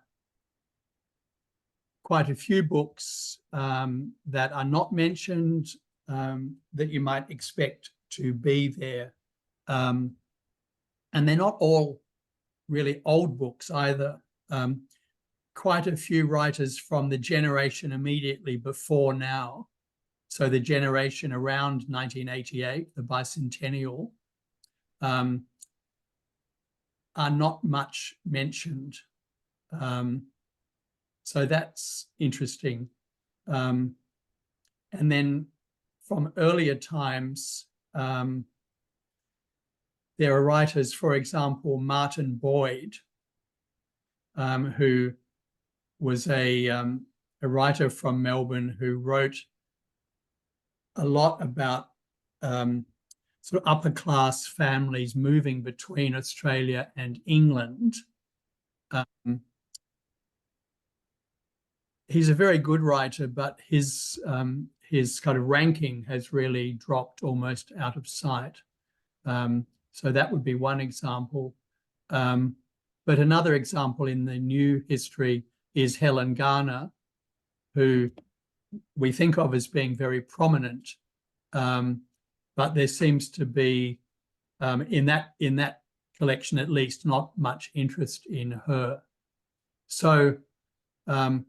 Speaker 2: quite a few books that are not mentioned that you might expect to be there. And they're not all really old books either. Quite a few writers from the generation immediately before now, so the generation around 1988, the bicentennial, are not much mentioned. So that's interesting. And then from earlier times, there are writers, for example, Martin Boyd, who was a writer from Melbourne who wrote a lot about sort of upper class families moving between Australia and England. He's a very good writer, but his kind of ranking has really dropped almost out of sight. So that would be one example. But another example in the new history is Helen Garner, who we think of as being very prominent, but there seems to be, in that collection at least, not much interest in her. So how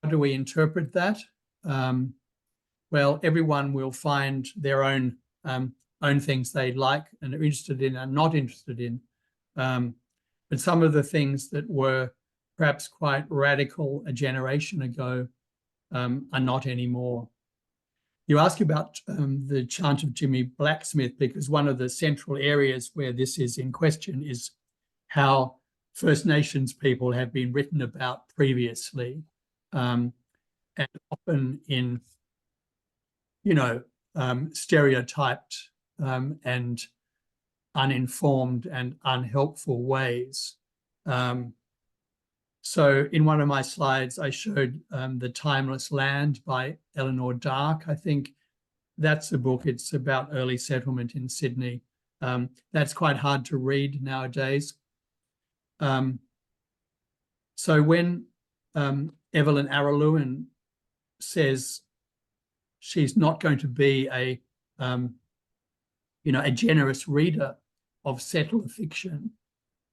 Speaker 2: do we interpret that? Well, everyone will find their own things they like and are interested in and not interested in. But some of the things that were perhaps quite radical a generation ago are not anymore. You ask about the chant of Jimmy Blacksmith, because one of the central areas where this is in question is how First Nations people have been written about previously, and often in, stereotyped and uninformed and unhelpful ways. So in one of my slides, I showed The Timeless Land by Eleanor Dark. I think that's a book. It's about early settlement in Sydney. That's quite hard to read nowadays. So when Evelyn Araluen says she's not going to be a generous reader of settler fiction,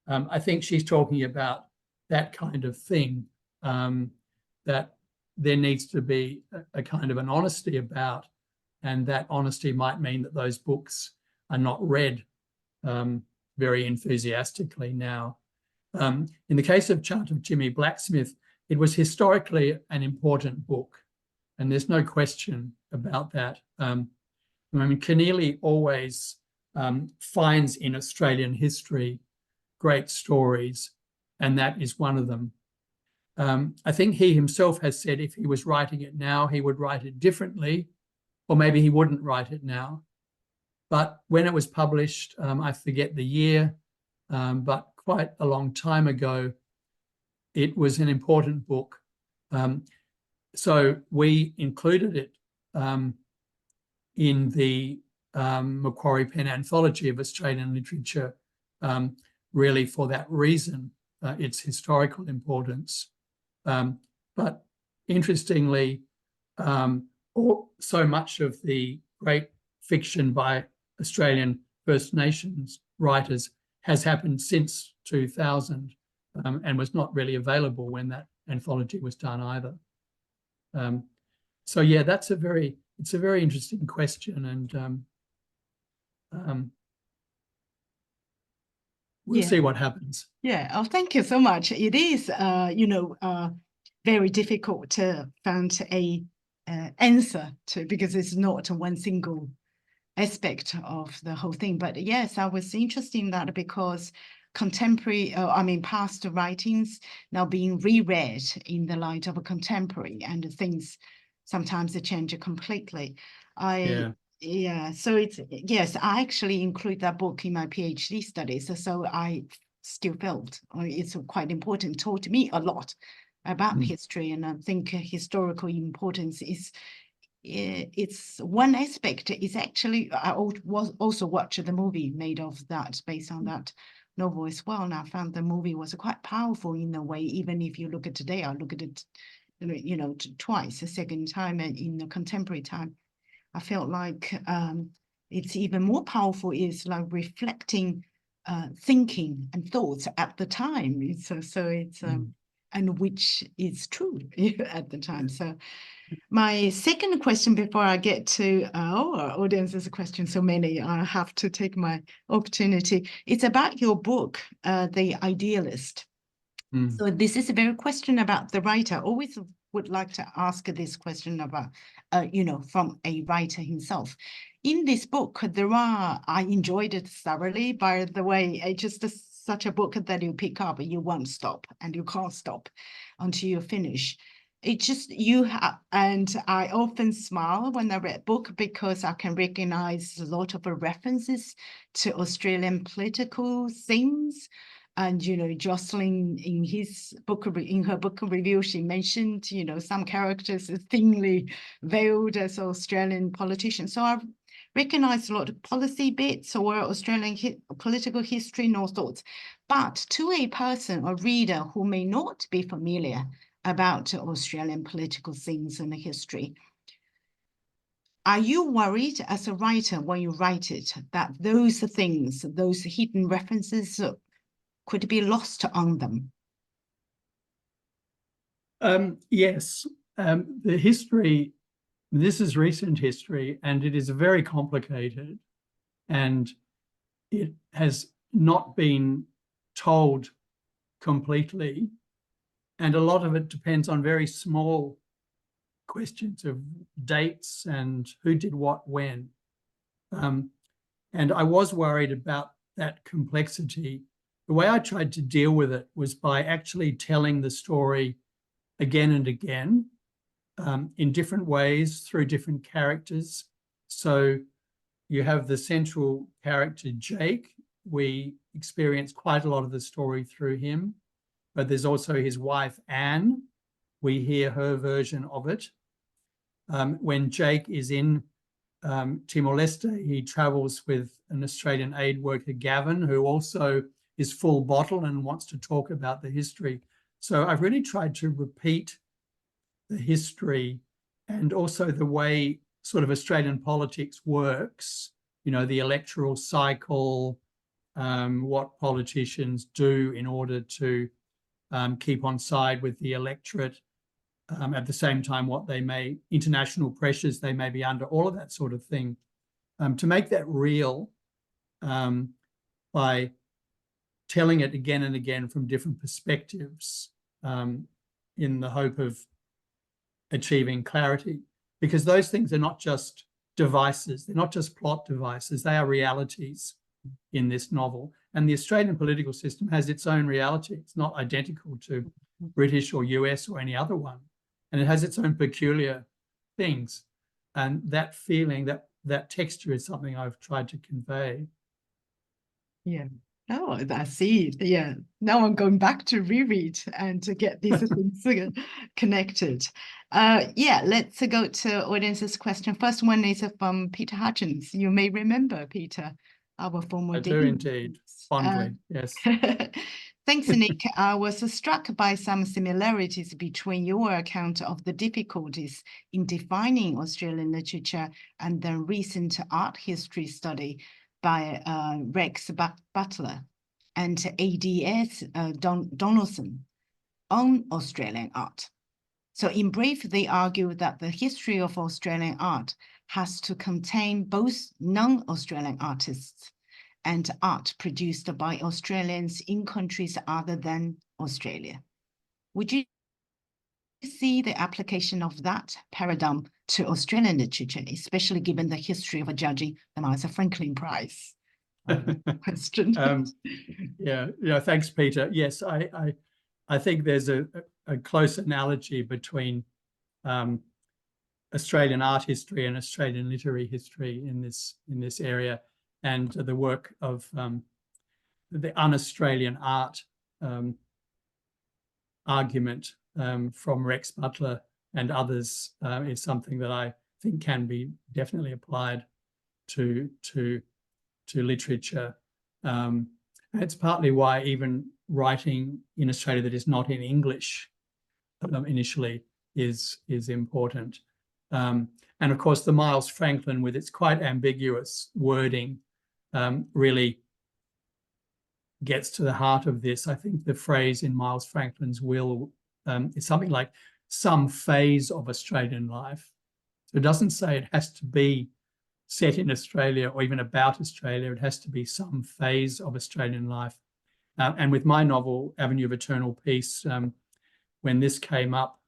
Speaker 2: I think she's talking about that kind of thing, that there needs to be a kind of an honesty about, and that honesty might mean that those books are not read very enthusiastically now. In the case of Chant of Jimmy Blacksmith, it was historically an important book, and there's no question about that. Keneally always finds in Australian history great stories, and that is one of them. I think he himself has said if he was writing it now, he would write it differently, or maybe he wouldn't write it now. But when it was published, I forget the year, but quite a long time ago, it was an important book. So we included it in the Macquarie Pen Anthology of Australian Literature, really for that reason, its historical importance. But interestingly, so much of the great fiction by Australian First Nations writers has happened since 2000, and was not really available when that anthology was done either. So yeah, it's a very interesting question, and we'll see what happens.
Speaker 1: Yeah. Oh, thank you so much. It is, very difficult to find a answer to, because it's not one single aspect of the whole thing. But yes, I was interested in that because contemporary, past writings now being reread in the light of a contemporary, and things sometimes they change completely. So it's, yes, I actually include that book in my PhD studies. So I still felt it's quite important, taught me a lot about history. And I think historical importance is, it's one aspect is actually, I also watched the movie made of that, based on that novel as well. And I found the movie was quite powerful in a way. Even if you look at today, I look at it, twice, a second time, and in the contemporary time, I felt like it's even more powerful, is like reflecting thinking and thoughts at the time. And which is true at the time. So my second question, before I get to our audience's question, so many, I have to take my opportunity. It's about your book, The Idealist. So this is a very question about the writer. Always would like to ask this question about, from a writer himself. In this book, I enjoyed it thoroughly, by the way. It's just such a book that you pick up and you won't stop, and you can't stop until you finish. it just you have, and I often smile when I read book because I can recognize a lot of references to Australian political things. And Jocelyn in her book review, she mentioned some characters are thinly veiled as Australian politicians. So I recognize a lot of policy bits or Australian political history and all sorts. But to a person or reader who may not be familiar about Australian political things and history, are you worried as a writer when you write it that those things, those hidden references could be lost on them?
Speaker 2: Yes, the history, this is recent history, and it is very complicated, and it has not been told completely, and a lot of it depends on very small questions of dates and who did what when. And I was worried about that complexity. The way I tried to deal with it was by actually telling the story again and again, in different ways through different characters. So you have the central character, Jake. We experience quite a lot of the story through him, but there's also his wife, Anne. We hear her version of it. When Jake is in Timor-Leste, he travels with an Australian aid worker, Gavin, who also is full bottle and wants to talk about the history. So I've really tried to repeat the history and also the way sort of Australian politics works, the electoral cycle, what politicians do in order to keep on side with the electorate, at the same time international pressures they may be under, all of that sort of thing, to make that real by telling it again and again from different perspectives, in the hope of achieving clarity. Because those things are not just devices, they're not just plot devices, they are realities in this novel. And the Australian political system has its own reality. It's not identical to British or US or any other one. And it has its own peculiar things. And that feeling, that texture is something I've tried to convey.
Speaker 1: Yeah. Oh, I see. Yeah. Now I'm going back to reread and to get these things connected. Yeah, let's go to audience's question. First one is from Peter Hutchins. You may remember, Peter, our former
Speaker 2: I do indeed, fondly, yes.
Speaker 1: Thanks, Nick. I was struck by some similarities between your account of the difficulties in defining Australian literature and the recent art history study by Rex Butler and ADS Donaldson on Australian art. So in brief, they argue that the history of Australian art has to contain both non-Australian artists and art produced by Australians in countries other than Australia. Would you see the application of that paradigm to Australian literature, especially given the history of judging the Martha Franklin Prize? Question.
Speaker 2: Yeah, thanks, Peter. Yes, I think there's a close analogy between Australian art history and Australian literary history in this area, and the work of the un-Australian art argument from Rex Butler and others is something that I think can be definitely applied to literature. It's partly why even writing in Australia that is not in English initially is important. And of course, the Miles Franklin, with its quite ambiguous wording, really gets to the heart of this. I think the phrase in Miles Franklin's will is something like some phase of Australian life. So it doesn't say it has to be set in Australia or even about Australia. It has to be some phase of Australian life. And with my novel, Avenue of Eternal Peace, when this came up,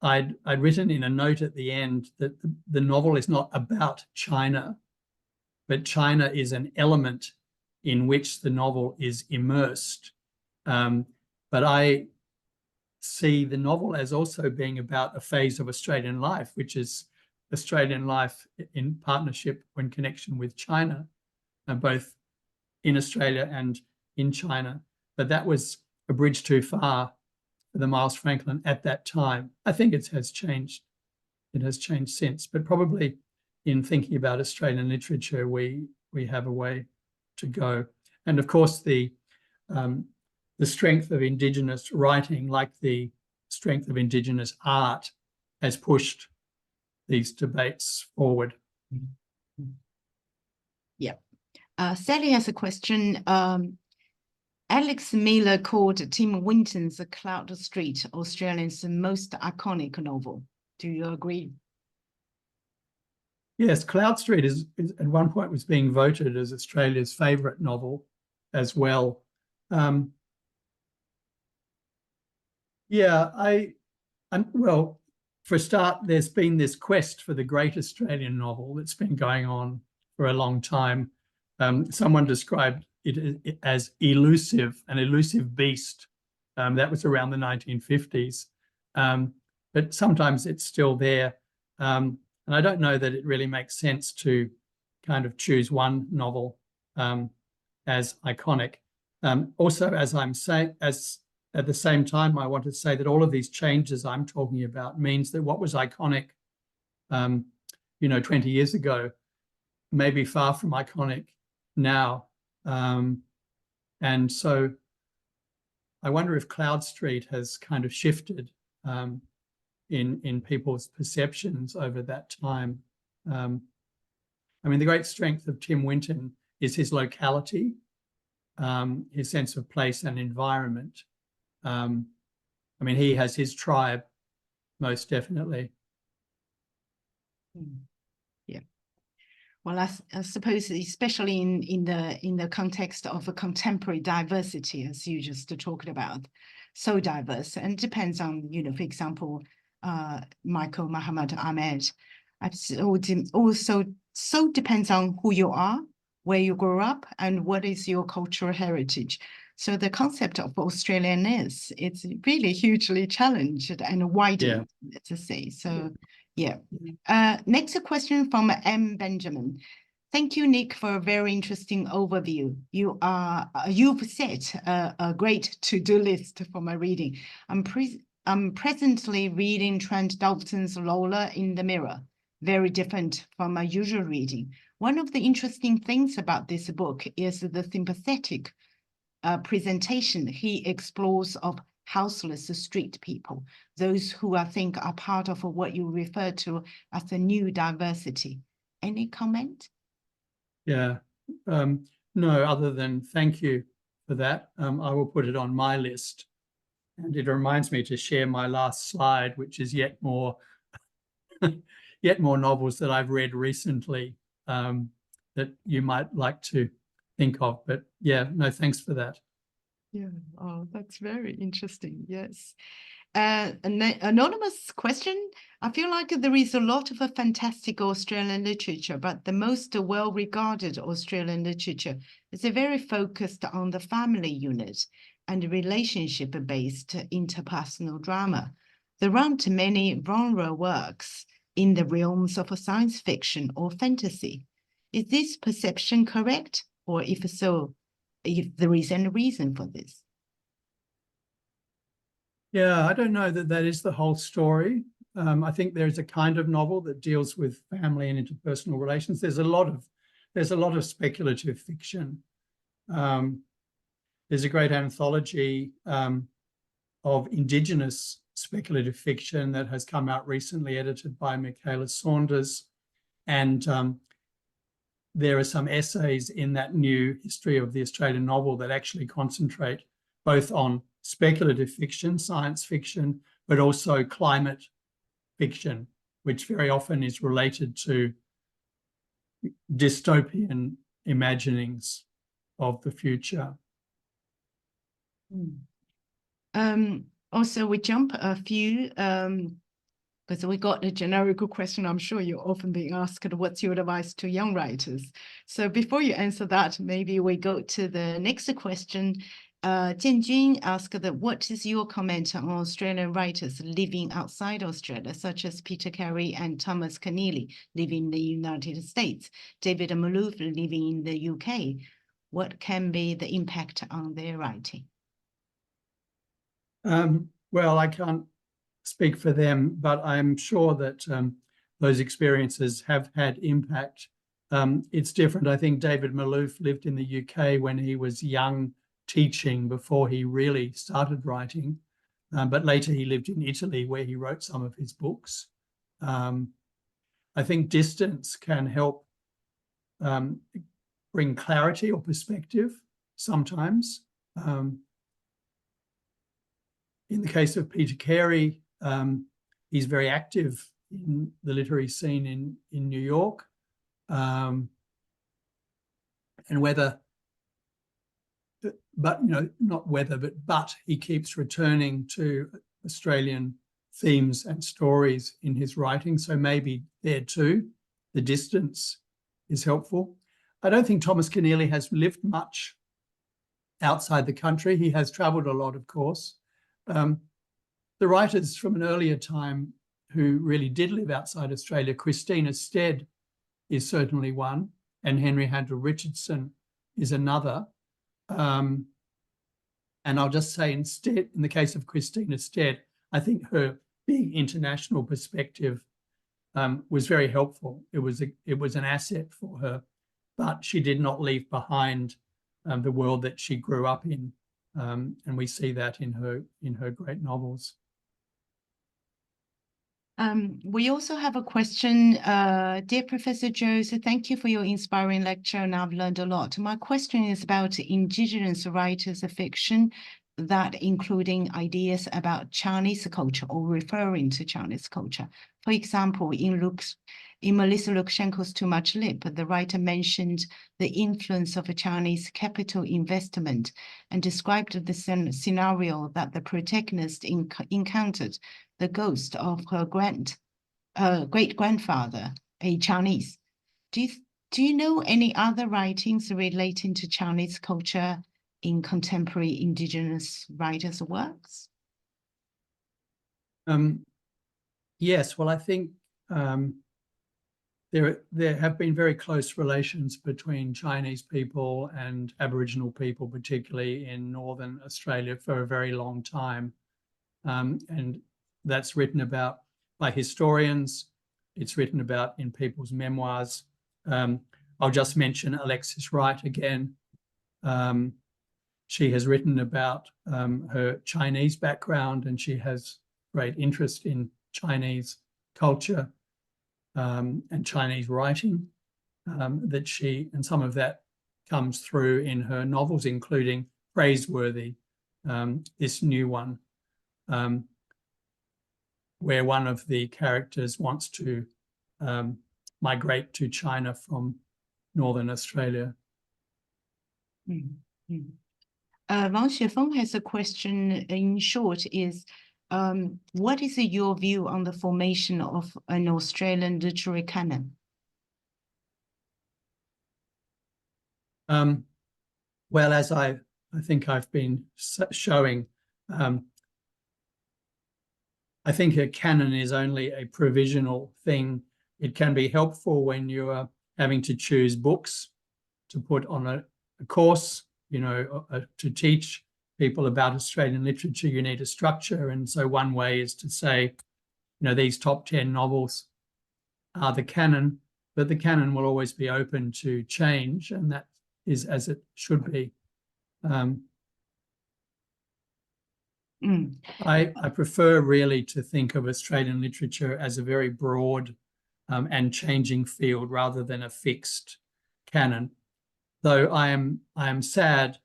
Speaker 2: I'd written in a note at the end that the novel is not about China, but China is an element in which the novel is immersed. But I see the novel as also being about a phase of Australian life, which is Australian life in partnership or in connection with China, both in Australia and in China. But that was a bridge too far for the Miles Franklin at that time. I think it has changed. It has changed since, but probably in thinking about Australian literature, we have a way to go. And of course, the strength of Indigenous writing, like the strength of Indigenous art, has pushed these debates forward.
Speaker 1: Yeah. Sally has a question. Alex Miller called Tim Winton's Cloud Street Australia's most iconic novel. Do you agree?
Speaker 2: Yes, Cloud Street is at one point was being voted as Australia's favourite novel as well. Well, for a start, there's been this quest for the great Australian novel that's been going on for a long time. Someone described it as elusive, an elusive beast. That was around the 1950s. But sometimes it's still there. And I don't know that it really makes sense to kind of choose one novel as iconic. Also, as I'm saying, at the same time, I want to say that all of these changes I'm talking about means that what was iconic, 20 years ago, may be far from iconic now. And so I wonder if Cloud Street has kind of shifted in people's perceptions over that time. I mean, the great strength of Tim Winton is his locality, his sense of place and environment. I mean, he has his tribe, most definitely.
Speaker 1: Yeah. Well, I suppose, especially in the context of a contemporary diversity, as you just talked about, so diverse, and depends on, for example, Michael Muhammad Ahmed. Also, so depends on who you are, where you grew up, and what is your cultural heritage. So the concept of Australianness, it's really hugely challenged and widened, to say. So, yeah. Next question from M. Benjamin. Thank you, Nick, for a very interesting overview. You've set a great to-do list for my reading. I'm presently reading Trent Dalton's Lola in the Mirror, very different from my usual reading. One of the interesting things about this book is the sympathetic presentation he explores of houseless street people, those who I think are part of what you refer to as the new diversity. Any comment?
Speaker 2: Yeah, no, other than thank you for that. I will put it on my list. And it reminds me to share my last slide, which is yet more novels that I've read recently that you might like to think of. But yeah, no, thanks for that.
Speaker 1: Yeah, oh, that's very interesting. Yes. An anonymous question. I feel like there is a lot of fantastic Australian literature, but the most well-regarded Australian literature is very focused on the family unit and relationship-based interpersonal drama. There aren't many genre works in the realms of science fiction or fantasy. Is this perception correct? Or if so, if there is any reason for this?
Speaker 2: Yeah, I don't know that that is the whole story. I think there's a kind of novel that deals with family and interpersonal relations. There's a lot of speculative fiction. There's a great anthology of Indigenous speculative fiction that has come out recently, edited by Michaela Saunders. And there are some essays in that new history of the Australian novel that actually concentrate both on speculative fiction, science fiction, but also climate fiction, which very often is related to dystopian imaginings of the future.
Speaker 1: Also, we jump a few, because we got a generic question. I'm sure you're often being asked, what's your advice to young writers? So before you answer that, maybe we go to the next question. Jianjun asked that what is your comment on Australian writers living outside Australia, such as Peter Carey and Thomas Keneally living in the United States, David Malouf living in the UK? What can be the impact on their writing?
Speaker 2: Well, I can't speak for them, but I'm sure that those experiences have had impact. It's different. I think David Malouf lived in the UK when he was young, teaching before he really started writing. But later he lived in Italy where he wrote some of his books. I think distance can help bring clarity or perspective sometimes. In the case of Peter Carey, he's very active in the literary scene in New York. And but he keeps returning to Australian themes and stories in his writing. So maybe there too, the distance is helpful. I don't think Thomas Keneally has lived much outside the country. He has travelled a lot, of course. The writers from an earlier time who really did live outside Australia, Christina Stead is certainly one, and Henry Handel Richardson is another. And I'll just say instead, in the case of Christina Stead, I think her big international perspective was very helpful. It was an asset for her, but she did not leave behind the world that she grew up in. And we see that in her great novels.
Speaker 1: We also have a question. Dear Professor Jose, thank you for your inspiring lecture, and I've learned a lot. My question is about Indigenous writers of fiction, that including ideas about Chinese culture or referring to Chinese culture. For example, in Melissa Lukashenko's Too Much Lip, the writer mentioned the influence of a Chinese capital investment and described the scenario that the protagonist encountered the ghost of her great-grandfather, a Chinese. Do you know any other writings relating to Chinese culture in contemporary Indigenous writers' works?
Speaker 2: Yes, well, I think there have been very close relations between Chinese people and Aboriginal people, particularly in Northern Australia, for a very long time. And that's written about by historians. It's written about in people's memoirs. I'll just mention Alexis Wright again. She has written about her Chinese background, and she has great interest in Chinese culture and Chinese writing, and some of that comes through in her novels, including Praiseworthy, this new one, where one of the characters wants to migrate to China from Northern Australia.
Speaker 1: Wang Xuefeng has a question, in short, is what is your view on the formation of an Australian literary canon?
Speaker 2: Well, as I think I've been showing, I think a canon is only a provisional thing. It can be helpful when you are having to choose books to put on a course, to teach people about Australian literature. You need a structure. And so one way is to say, these top 10 novels are the canon, but the canon will always be open to change, and that is as it should be. I prefer really to think of Australian literature as a very broad and changing field rather than a fixed canon. Though I am sad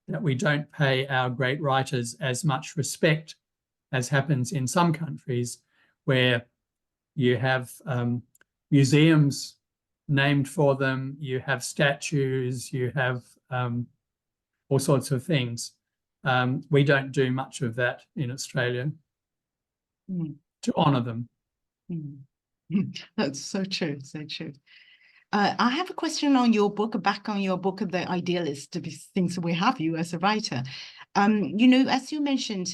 Speaker 2: that we don't pay our great writers as much respect as happens in some countries, where you have museums named for them, you have statues, you have all sorts of things. We don't do much of that in Australia to honour them.
Speaker 1: That's so true, so true. I have a question on your book, back on your book, The Idealist, since we have you as a writer. You know, as you mentioned,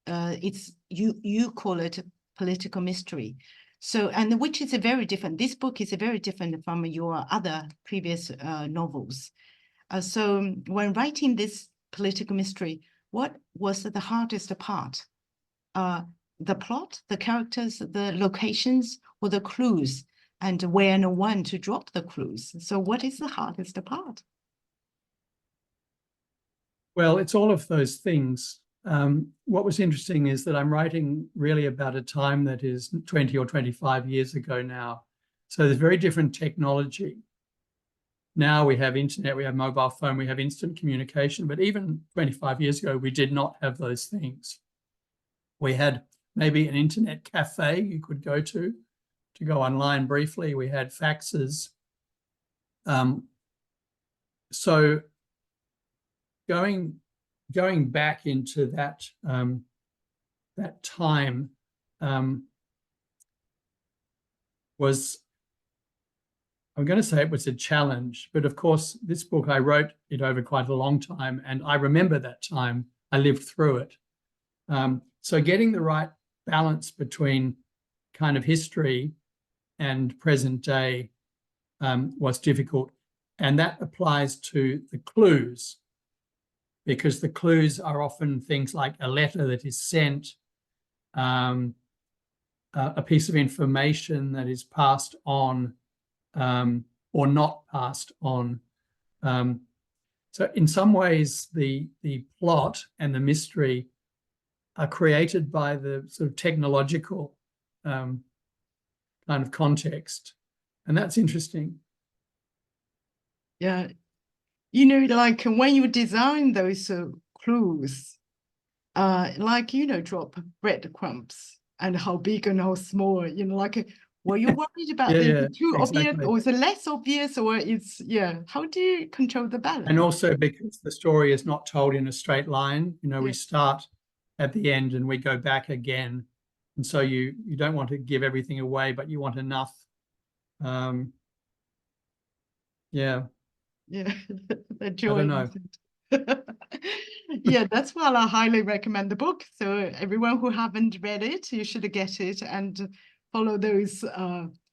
Speaker 1: it's you call it a political mystery. So, and which is a very different, this book is a very different from your other previous novels. So when writing this political mystery, what was the hardest part? The plot, the characters, the locations, or the clues, and where and when to drop the clues? So what is the hardest part?
Speaker 2: Well, it's all of those things. What was interesting is that I'm writing really about a time that is 20 or 25 years ago now. So there's very different technology. Now we have internet, we have mobile phone, we have instant communication, but even 25 years ago, we did not have those things. We had maybe an internet cafe you could go to go online briefly. We had faxes. So going back into that that time was, I'm going to say it was a challenge, but of course this book, I wrote it over quite a long time, and I remember that time. I lived through it. So getting the right balance between kind of history and present day was difficult, and that applies to the clues, because the clues are often things like a letter that is sent, a piece of information that is passed on or not passed on. So in some ways, the plot and the mystery are created by the sort of technological kind of context. And that's interesting.
Speaker 1: Yeah. You know, like when you design those clues, like, you know, drop breadcrumbs and how big and how small, you know, like, were you worried about the too obvious, or is it less obvious, or it's, how do you control the balance?
Speaker 2: And also because the story is not told in a straight line, you know, we start at the end and we go back again. And so you don't want to give everything away, but you want enough.
Speaker 1: The joy.
Speaker 2: I don't know.
Speaker 1: Yeah, that's why I highly recommend the book. So everyone who haven't read it, you should get it and follow those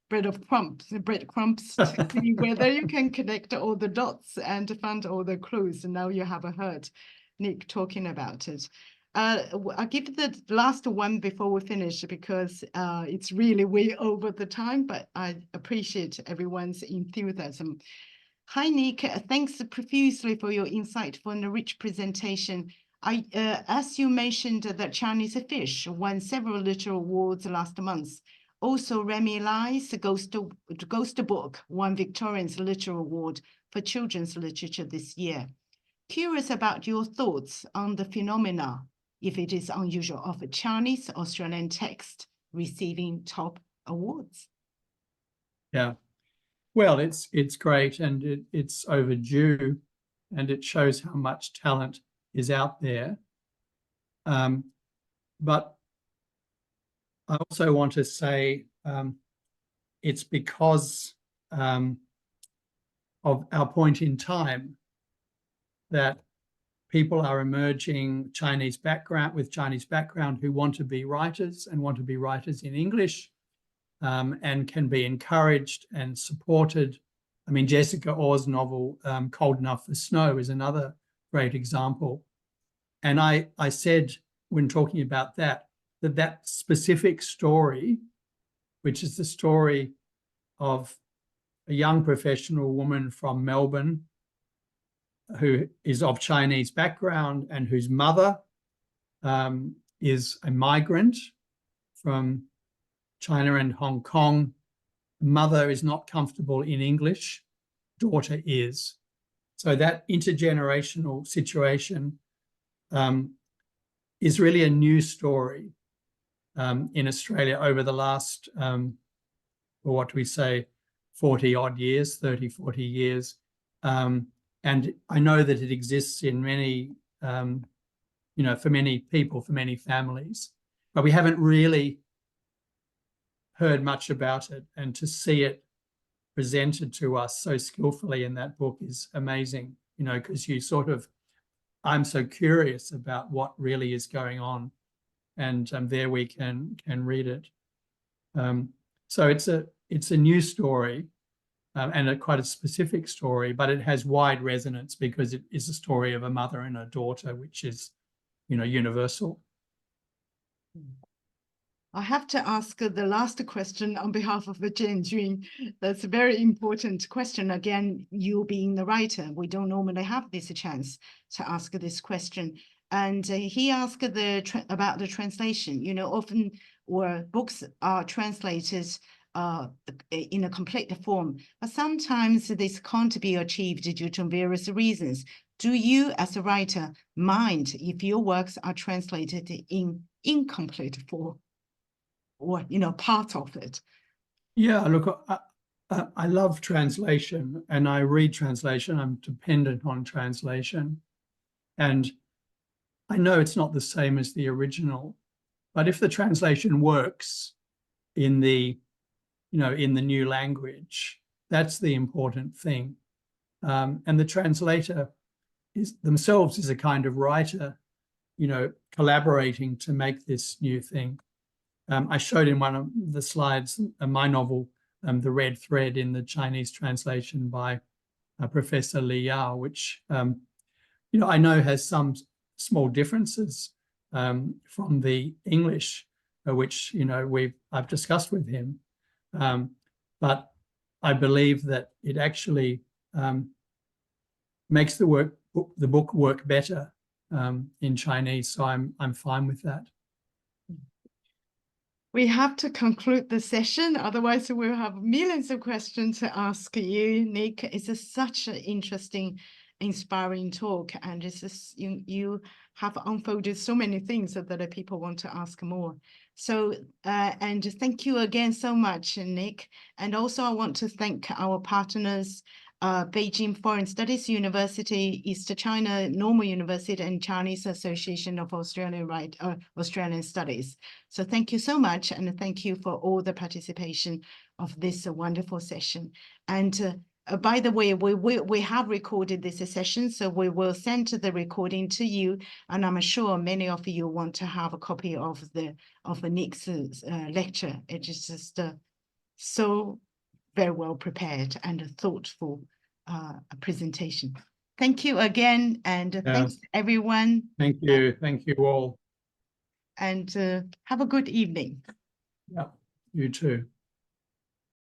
Speaker 1: breadcrumbs to see whether you can connect all the dots and find all the clues. And now you have heard Nick talking about it. I'll give the last one before we finish, because it's really way over the time, but I appreciate everyone's enthusiasm. Hi, Nick. Thanks profusely for your insightful and rich presentation. As you mentioned, that Chinese Fish won several literary awards last month. Also, Remy Lai's Ghost Book won Victorian's Literary Award for Children's Literature this year. Curious about your thoughts on the phenomena, if it is unusual, of a Chinese Australian text receiving top awards.
Speaker 2: Yeah. Well, it's great, and it's overdue, and it shows how much talent is out there. But I also want to say it's because of our point in time that people are emerging with Chinese background who want to be writers and want to be writers in English. And can be encouraged and supported. I mean, Jessica Orr's novel, Cold Enough for Snow, is another great example. And I said, when talking about that specific story, which is the story of a young professional woman from Melbourne who is of Chinese background and whose mother is a migrant from China and Hong Kong. Mother is not comfortable in English, daughter is. So that intergenerational situation is really a new story in Australia over the last, what do we say, 40 odd years, 30, 40 years. And I know that it exists in many, for many people, for many families, but we haven't really heard much about it, and to see it presented to us so skillfully in that book is amazing, because you sort of I'm so curious about what really is going on, and there we can read it. So it's a new story, and quite a specific story, but it has wide resonance because it is a story of a mother and a daughter, which is, universal.
Speaker 1: I have to ask the last question on behalf of Jane Jun. That's a very important question. Again, you being the writer, we don't normally have this chance to ask this question. And he asked about the translation. Often or books are translated in a complete form, but sometimes this can't be achieved due to various reasons. Do you, as a writer, mind if your works are translated in incomplete form? Or part of it?
Speaker 2: Yeah, look, I love translation, and I read translation. I'm dependent on translation, and I know it's not the same as the original, but if the translation works in the new language, that's the important thing. And the translator themselves is a kind of writer, collaborating to make this new thing. I showed in one of the slides my novel, The Red Thread, in the Chinese translation by Professor Li Yao, which, I know has some small differences from the English, which, I've discussed with him. But I believe that it actually makes the book work better in Chinese. So I'm fine with that.
Speaker 1: We have to conclude the session, otherwise we'll have millions of questions to ask you, Nick. It's such an interesting, inspiring talk, and it's just, you have unfolded so many things that people want to ask more. So, and thank you again so much, Nick. And also I want to thank our partners, Beijing Foreign Studies University, East China Normal University, and Chinese Association of Australian Studies. So thank you so much, and thank you for all the participation of this wonderful session. And by the way, we have recorded this session, so we will send the recording to you, and I'm sure many of you want to have a copy of Nick's lecture. It is just so very well prepared and a thoughtful presentation. Thank you again, and thanks everyone.
Speaker 2: Thank you. Thank you all.
Speaker 1: And have a good evening.
Speaker 2: Yeah, you too.